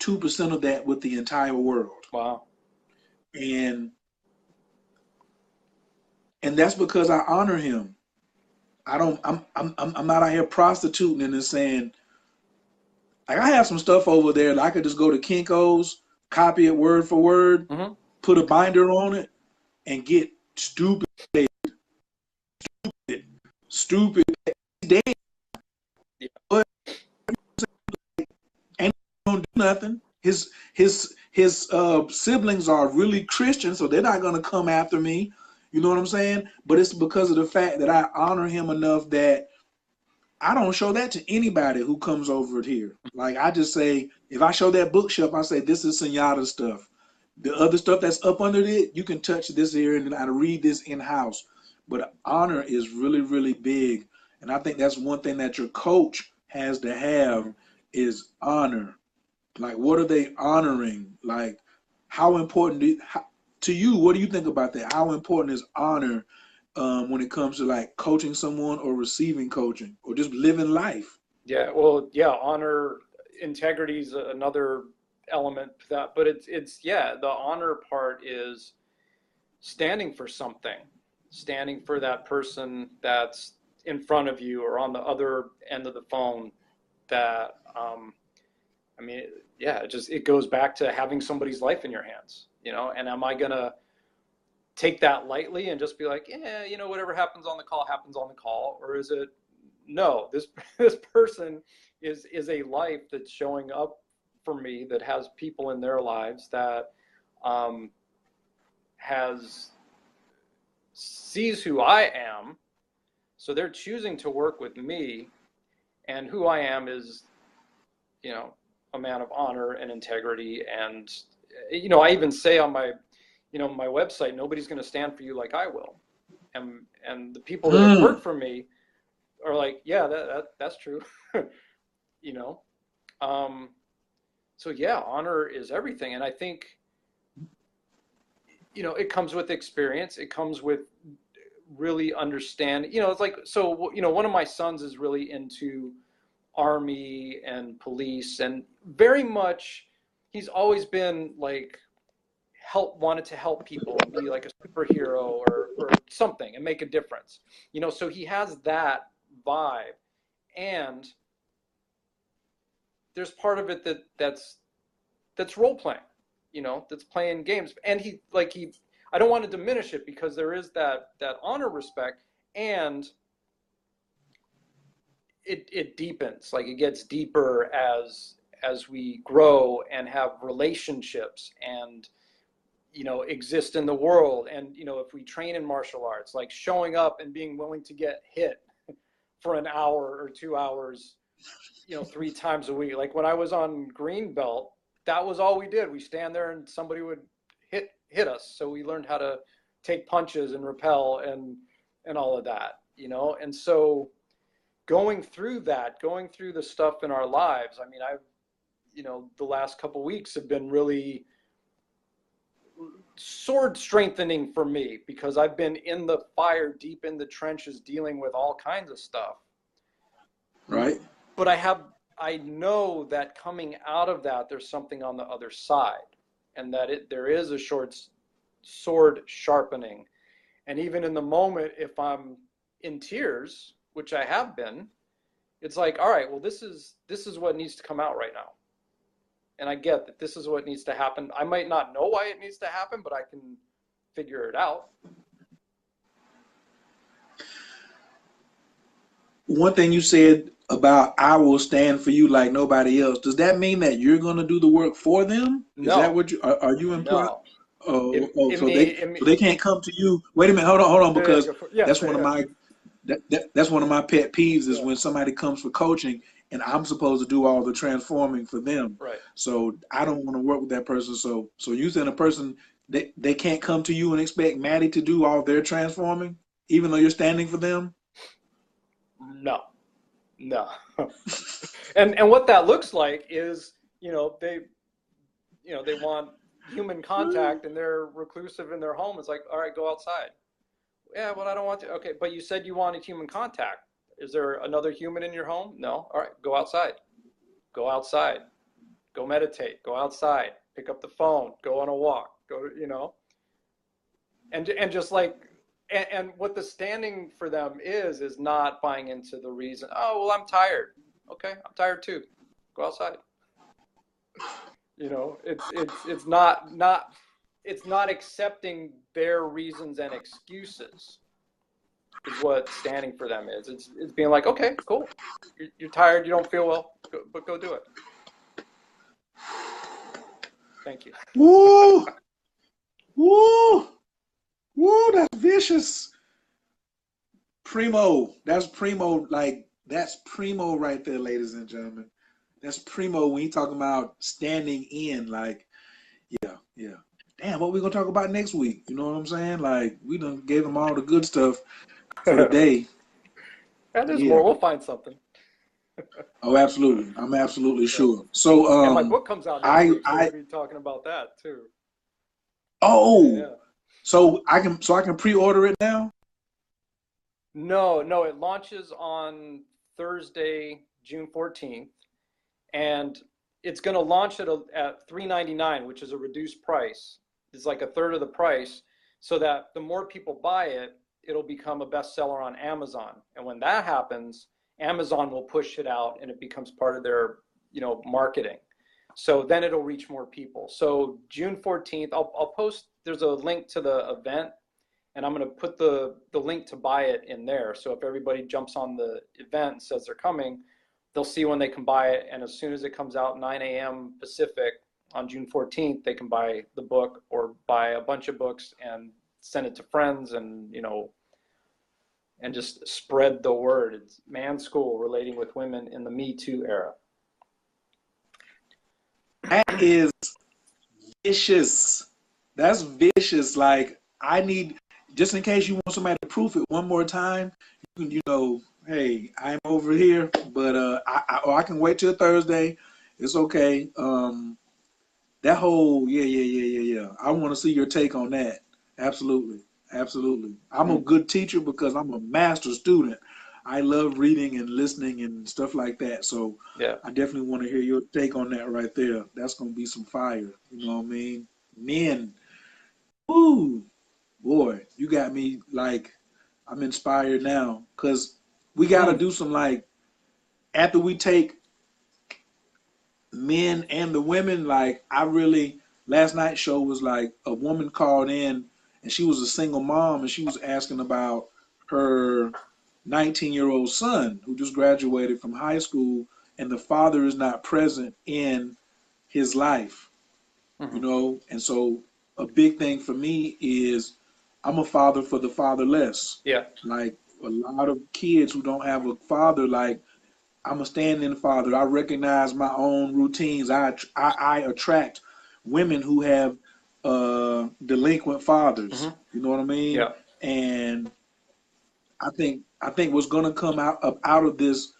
2% of that with the entire world. Wow. And that's because I honor him. I'm not out here prostituting and saying, like, I have some stuff over there that I could just go to Kinko's, copy it word for word, put a binder on it, and get stupid dead. Yeah. But ain't gonna do nothing. His siblings are really Christian, so they're not gonna come after me. You know what I'm saying? But it's because of the fact that I honor him enough that I don't show that to anybody who comes over here. Like I just say, if I show that bookshelf, I say this is Sunyata stuff. The other stuff that's up under it, you can touch this here and I read this in house. But honor is really, really big, and I think that's one thing that your coach has to have is honor. Like, what are they honoring? Like, how important to you? What do you think about that? How important is honor when it comes to like coaching someone or receiving coaching or just living life? Yeah. Well, yeah. Honor, integrity is another element to that, but it's the honor part is standing for something, standing for that person that's in front of you or on the other end of the phone. That it goes back to having somebody's life in your hands, and am I gonna take that lightly and just be like, yeah, whatever happens on the call happens on the call, or is it, no, this person is a life that's showing up for me, that has people in their lives that sees who I am, so they're choosing to work with me, and who I am is, a man of honor and integrity. And, I even say on my website, nobody's going to stand for you like I will. And the people that have worked for me are like, yeah, that's true. So yeah, honor is everything. And I think, it comes with experience. It comes with really understand, you know, it's like, so, you know, one of my sons is really into army and police, and very much, he's always been like, wanted to help people and be like a superhero or something and make a difference, you know, so he has that vibe. And there's part of it that's role playing, you know, that's playing games. And I don't want to diminish it, because there is that honor, respect, and it deepens, like it gets deeper as we grow and have relationships and, you know, exist in the world. And, you know, if we train in martial arts, like showing up and being willing to get hit for an hour or 2 hours, you know, 3 times a week. Like when I was on green belt, that was all we did. We stand there and somebody would hit us. So we learned how to take punches and repel and all of that, you know? And so going through the stuff in our lives, I mean, you know, the last couple weeks have been really sword strengthening for me, because I've been in the fire, deep in the trenches, dealing with all kinds of stuff. Right. But I know that coming out of that, there's something on the other side, and that there is a short sword sharpening. And even in the moment, if I'm in tears, which I have been, it's like, all right, well, this is what needs to come out right now. And I get that this is what needs to happen. I might not know why it needs to happen, but I can figure it out. One thing you said about I will stand for you like nobody else. Does that mean that you're going to do the work for them? No. Is that what are you implying? No. So they can't come to you. Wait a minute, hold on, because that's one of my pet peeves is when somebody comes for coaching and I'm supposed to do all the transforming for them. Right. So I don't want to work with that person. So you saying a person they can't come to you and expect Maddie to do all their transforming, even though you're standing for them? No. And what that looks like is, you know, they want human contact and they're reclusive in their home. It's like, all right, go outside. Yeah, well, I don't want to. Okay, but you said you wanted human contact. Is there another human in your home? No. All right, go outside. Go outside. Go meditate. Go outside. Pick up the phone. Go on a walk. Go, you know. And just like, and what the standing for them is not buying into the reason. Oh, well, I'm tired. Okay, I'm tired too. Go outside. You know, it's not accepting their reasons and excuses is what standing for them is. It's being like, okay, cool. You're tired. You don't feel well, but go do it. Thank you. Woo! Woo! Woo! That's vicious. Primo. That's primo. Like that's primo right there, ladies and gentlemen. That's primo when you talking about standing in. Like, yeah. Damn, what we gonna talk about next week? You know what I'm saying? Like, we done gave them all the good stuff for the day. And there's more. We'll find something. Oh, absolutely. I'm absolutely sure. So, and my book comes out next week, so we'll be talking about that too. Oh, yeah. So I can pre-order it now? No, it launches on Thursday, June 14th, and it's going to launch at $3.99, which is a reduced price. It's like a third of the price, so that the more people buy it, it'll become a bestseller on Amazon. And when that happens, Amazon will push it out and it becomes part of their, you know, marketing. So then it'll reach more people. So June 14th, I'll post, there's a link to the event, and I'm going to put the link to buy it in there. So if everybody jumps on the event and says they're coming, they'll see when they can buy it. And as soon as it comes out 9 a.m. Pacific on June 14th, they can buy the book or buy a bunch of books and send it to friends and, you know, and just spread the word. It's Man's School, relating with women in the Me Too era. That is vicious. That's vicious. Like, I need, just in case you want somebody to proof it one more time, you know, hey, I'm over here, but I can wait till Thursday. It's okay. That whole, yeah. I want to see your take on that. Absolutely. Absolutely. I'm a Mm. good teacher because I'm a master student. I love reading and listening and stuff like that. So Yeah. I definitely want to hear your take on that right there. That's gonna be some fire. You know what I mean? Men, ooh, boy, you got me like I'm inspired now because we got to Mm. do some like after we take men and the women. Like I really last night's show was like a woman called in and she was a single mom and she was asking about her 19-year-old son who just graduated from high school and the father is not present in his life, you Hmm. know. And so a big thing for me is I'm a father for the fatherless. Yeah. Like a lot of kids who don't have a father, like I'm a standing father. I recognize my own routines. I attract women who have delinquent fathers. Hmm. You know what I mean? Yeah. And I think what's gonna come out of this,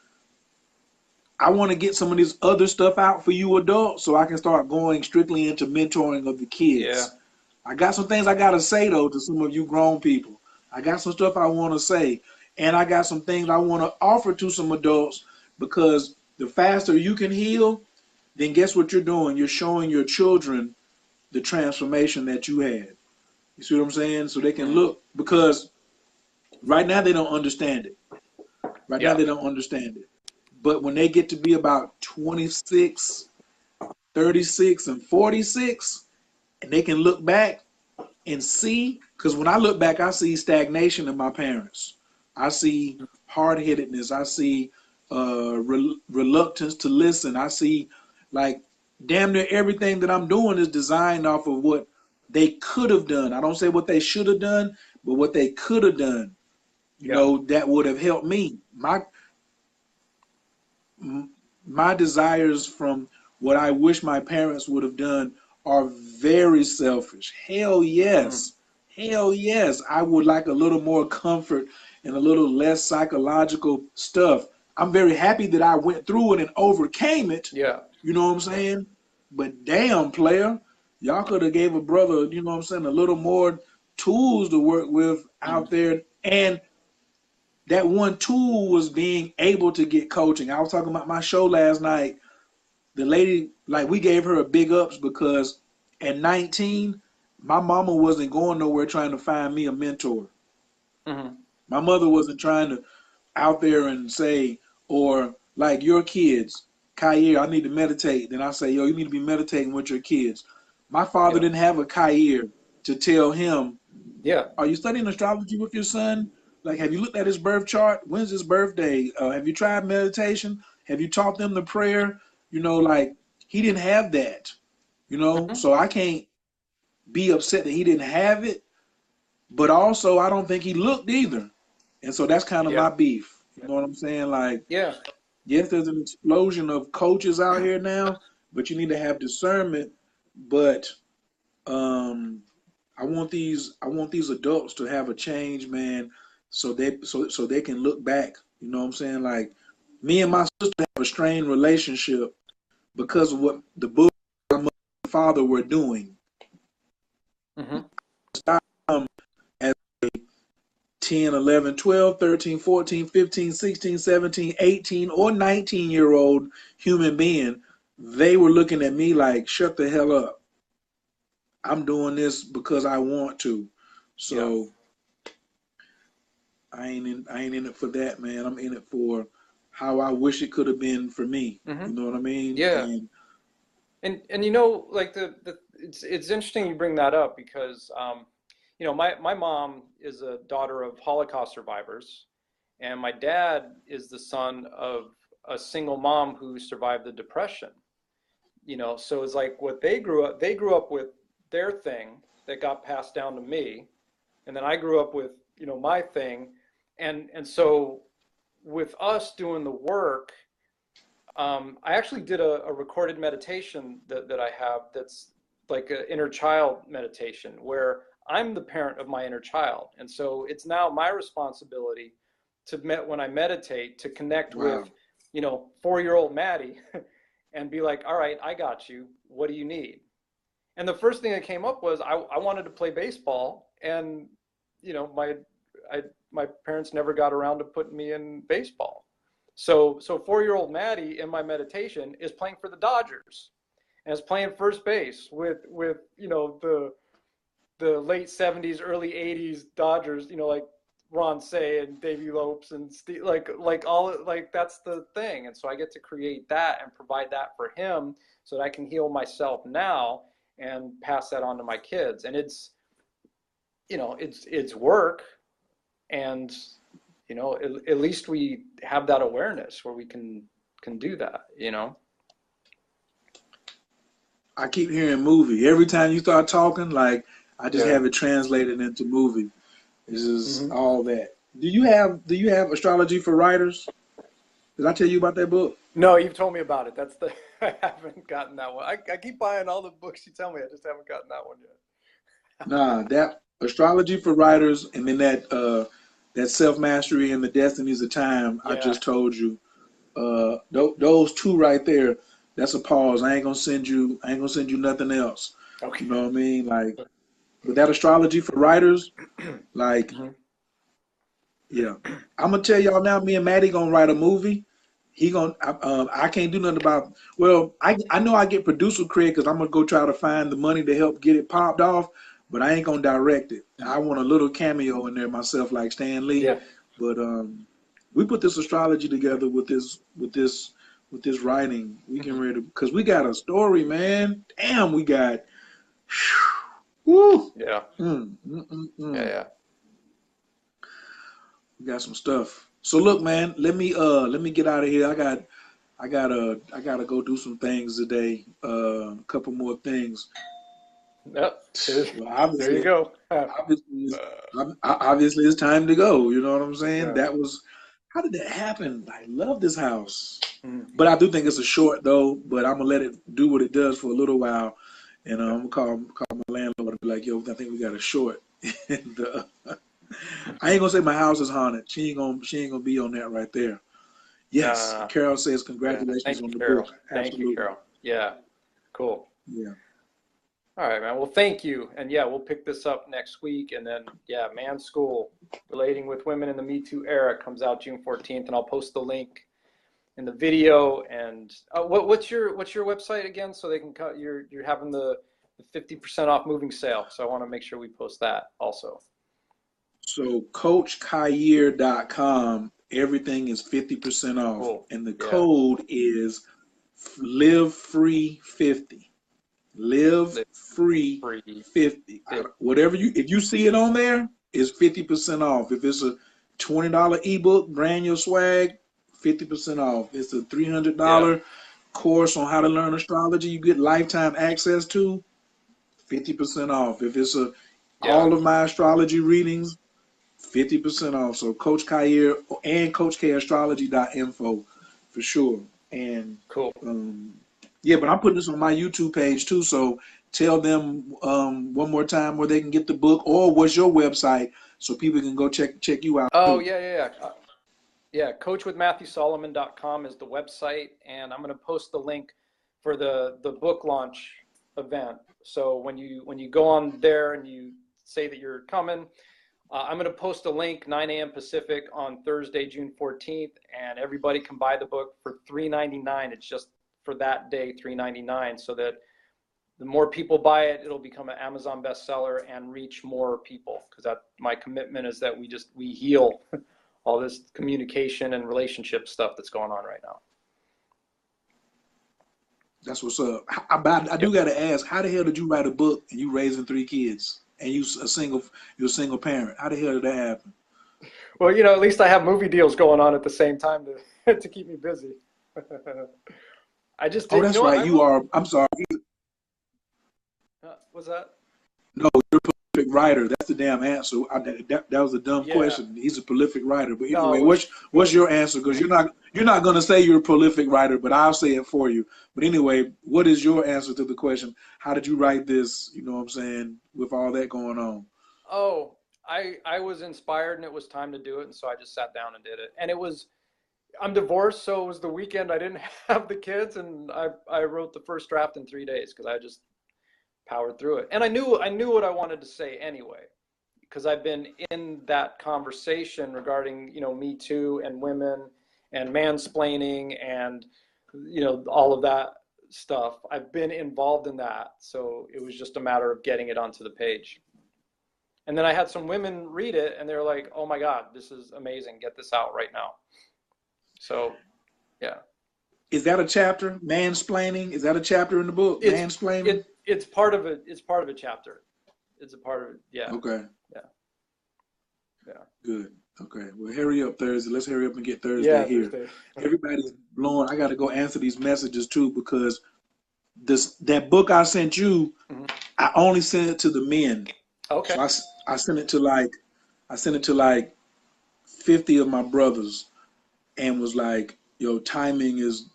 I want to get some of this other stuff out for you adults so I can start going strictly into mentoring of the Yeah. kids. I got some things I gotta say though to some of you grown people. I got some stuff I want to say, and I got some things I want to offer to some adults because the faster you can heal, then guess what you're doing? You're showing your children the transformation that you had. You see what I'm saying? So they can Mm. look because right now they don't understand it. Right now Yeah. they don't understand it. But when they get to be about 26, 36, and 46, and they can look back and see, because when I look back, I see stagnation in my parents. I see hard headedness. I see reluctance to listen. I see like damn near everything that I'm doing is designed off of what they could have done. I don't say what they should have done, but what they could have done. You Yeah. know, that would have helped me. My desires from what I wish my parents would have done are very selfish. Hell Mm. yes. Hell yes. I would like a little more comfort and a little less psychological stuff. I'm very happy that I went through it and overcame it. Yeah. You know what I'm saying? But damn, player, y'all could have gave a brother, you know what I'm saying, a little more tools to work with Mm. out there. And that one tool was being able to get coaching. I was talking about my show last night. The lady, like, we gave her a big ups because at 19, my mama wasn't going nowhere trying to find me a mentor. Hmm. My mother wasn't trying to out there and say, or like your kids, Kair, I need to meditate. Then I say, yo, you need to be meditating with your kids. My father Yeah. didn't have a Kair to tell him, Yeah. are you studying astrology with your son? Like, have you looked at his birth chart? When's his birthday? Have you tried meditation? Have you taught them the prayer? You know, like, he didn't have that, you know? Hmm. So I can't be upset that he didn't have it, but also I don't think he looked either. And so that's kind of Yeah. my beef. You know what I'm saying? Like, Yeah. yes, there's an explosion of coaches out here now, but you need to have discernment. But um, I want these adults to have a change, man, so they can look back. You know what I'm saying? Like me and my sister have a strained relationship because of what the book and father were doing. Hmm. Um, as 10, 11, 12, 13, 14, 15, 16, 17, 18, or 19-year-old human being, they were looking at me like, shut the hell up. I'm doing this because I want to. Yeah. So I ain't in it for that, man. I'm in it for how I wish it could have been for me. Hmm. You know what I mean? Yeah. And And you know, like the it's interesting you bring that up because you know, my mom is a daughter of Holocaust survivors, and my dad is the son of a single mom who survived the Depression. You know, so it's like what they grew up with their thing that got passed down to me, and then I grew up with, you know, my thing, and so with us doing the work, I actually did a recorded meditation that I have that's like an inner child meditation where I'm the parent of my inner child. And so it's now my responsibility when I meditate to connect wow, with, you know, 4-year-old Maddie and be like, all right, I got you. What do you need? And the first thing that came up was I wanted to play baseball. And my parents never got around to putting me in baseball. So 4-year-old Maddie in my meditation is playing for the Dodgers and is playing first base with the late 70s, early 80s Dodgers, like Ron Say and Davey Lopes and Steve, like that's the thing. And so I get to create that and provide that for him so that I can heal myself now and pass that on to my kids. And it's work, and at least we have that awareness where we can do that. I keep hearing movie. Every time you start talking, like I just have it translated into movie. This is all that. Do you have Astrology for Writers? Did I tell you about that book? No, you've told me about it. I haven't gotten that one. I keep buying all the books you tell me. I just haven't gotten that one yet. Nah, that Astrology for Writers, and then that Self Mastery and the Destinies of Time. I just told you. Those two right there. That's a pause. I ain't gonna send you nothing else. Okay. You know what I mean? Like, with that Astrology for Writers, like, yeah. I'm gonna tell y'all now. Me and Maddie gonna write a movie. I can't do nothing about. Well, I know I get producer credit because I'm gonna go try to find the money to help get it popped off, but I ain't gonna direct it. I want a little cameo in there myself, like Stan Lee. Yeah. But we put this astrology together with this writing. We can ready because we got a story, man. Damn, we got. Woo. Yeah. Yeah. We got some stuff. So look, man, let me get out of here. I gotta go do some things today. A couple more things. Yep. Well, there you go. Obviously, it's time to go. You know what I'm saying? Yeah. How did that happen? I love this house, but I do think it's a short though. But I'm gonna let it do what it does for a little while, and I'm gonna call my landlord and be like, "Yo, I think we got a short." And, I ain't gonna say my house is haunted. She ain't gonna be on that right there. Yes, Carol says congratulations on the book. Thank you, Carol. Yeah, cool. Yeah. All right, man. Well, thank you. And yeah, we'll pick this up next week. And then, Man's School, Relating with Women in the Me Too Era, comes out June 14th. And I'll post the link in the video. And what's your website again? So they can cut. You're having the 50% off moving sale. So I want to make sure we post that also. So CoachKhair.com, everything is 50% off. Cool. And the code is Live Free 50. Live Free 50. Whatever if you see it on there, it's 50% off. If it's a $20 ebook, brand your swag, 50% off. It's a $300 course on how to learn astrology you get lifetime access to, 50% off. If it's all of my astrology readings, 50% off. So Coach Khair and CoachKairAstrology.info for sure. And cool. But I'm putting this on my YouTube page too. So tell them one more time where they can get the book, or what's your website so people can go check you out. Oh, yeah. CoachWithMatthewSolomon.com is the website, and I'm going to post the link for the book launch event. So when you go on there and you say that you're coming, I'm going to post a link 9 a.m. Pacific on Thursday, June 14th, and everybody can buy the book for $3.99. It's just for that day, $3.99, so that the more people buy it, it'll become an Amazon bestseller and reach more people. Because my commitment is that we heal all this communication and relationship stuff that's going on right now. That's what's up. I do got to ask, how the hell did you write a book and you raising 3 kids and you're a single parent? How the hell did that happen? Well, at least I have movie deals going on at the same time to keep me busy. I just did. Oh, that's right. I'm sorry. What's that? No, you're a prolific writer. That's the damn answer. That was a dumb question. He's a prolific writer. But anyway, what's your answer? Because you're not going to say you're a prolific writer, but I'll say it for you. But anyway, what is your answer to the question? How did you write this? You know what I'm saying? With all that going on. Oh, I was inspired and it was time to do it, and so I just sat down and did it. And I'm divorced, so it was the weekend I didn't have the kids, and I wrote the first draft in 3 days because I just powered through it. And I knew what I wanted to say anyway, because I've been in that conversation regarding, you know, Me Too and women and mansplaining and, you know, all of that stuff. I've been involved in that. So it was just a matter of getting it onto the page. And then I had some women read it and they were like, oh my God, this is amazing. Get this out right now. So, yeah. Is that a chapter? Mansplaining? Is that a chapter in the book? Mansplaining? It's part of it. It's part of a chapter. It's a part of it. Yeah. Okay. Yeah. Yeah. Good. Okay. Well, hurry up Thursday. Let's hurry up and get Thursday here. Thursday. Everybody's blowing. I got to go answer these messages too because that book I sent you, I only sent it to the men. Okay. So I sent it to like 50 of my brothers and was like, yo, timing is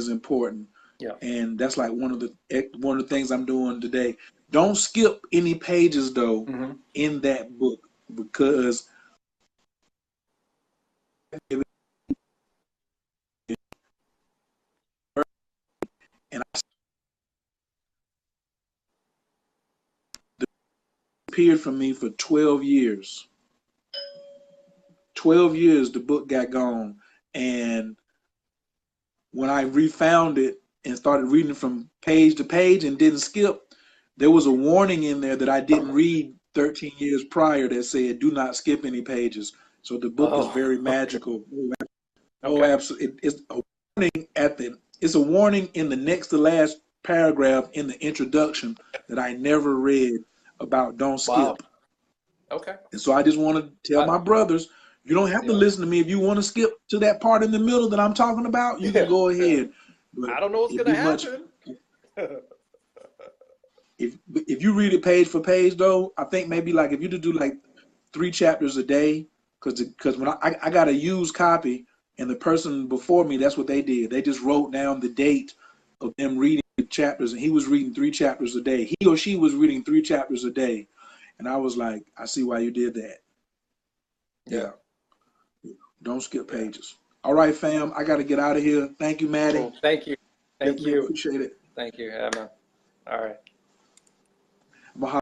important. Yeah. And that's like one of the things I'm doing today. Don't skip any pages though in that book because and I appeared from me for 12 years. 12 years the book got gone, and when I refound it and started reading from page to page and didn't skip, there was a warning in there that I didn't read 13 years prior that said do not skip any pages. So the book is very magical. Okay. Oh, absolutely. It's a warning it's a warning in the next to last paragraph in the introduction that I never read about don't skip. Wow. Okay. And so I just want to tell my brothers, you don't have to listen to me. If you want to skip to that part in the middle that I'm talking about, you can go ahead. But I don't know what's going to happen. If you read it page for page, though, I think maybe like if you do like 3 chapters a day, because when I got a used copy, and the person before me, that's what they did. They just wrote down the date of them reading the chapters, and he was reading 3 chapters a day. He or she was reading 3 chapters a day. And I was like, I see why you did that. Yeah. Don't skip pages. All right, fam. I got to get out of here. Thank you, Maddie. Cool. Thank you. Thank you. Appreciate it. Thank you, Emma. All right.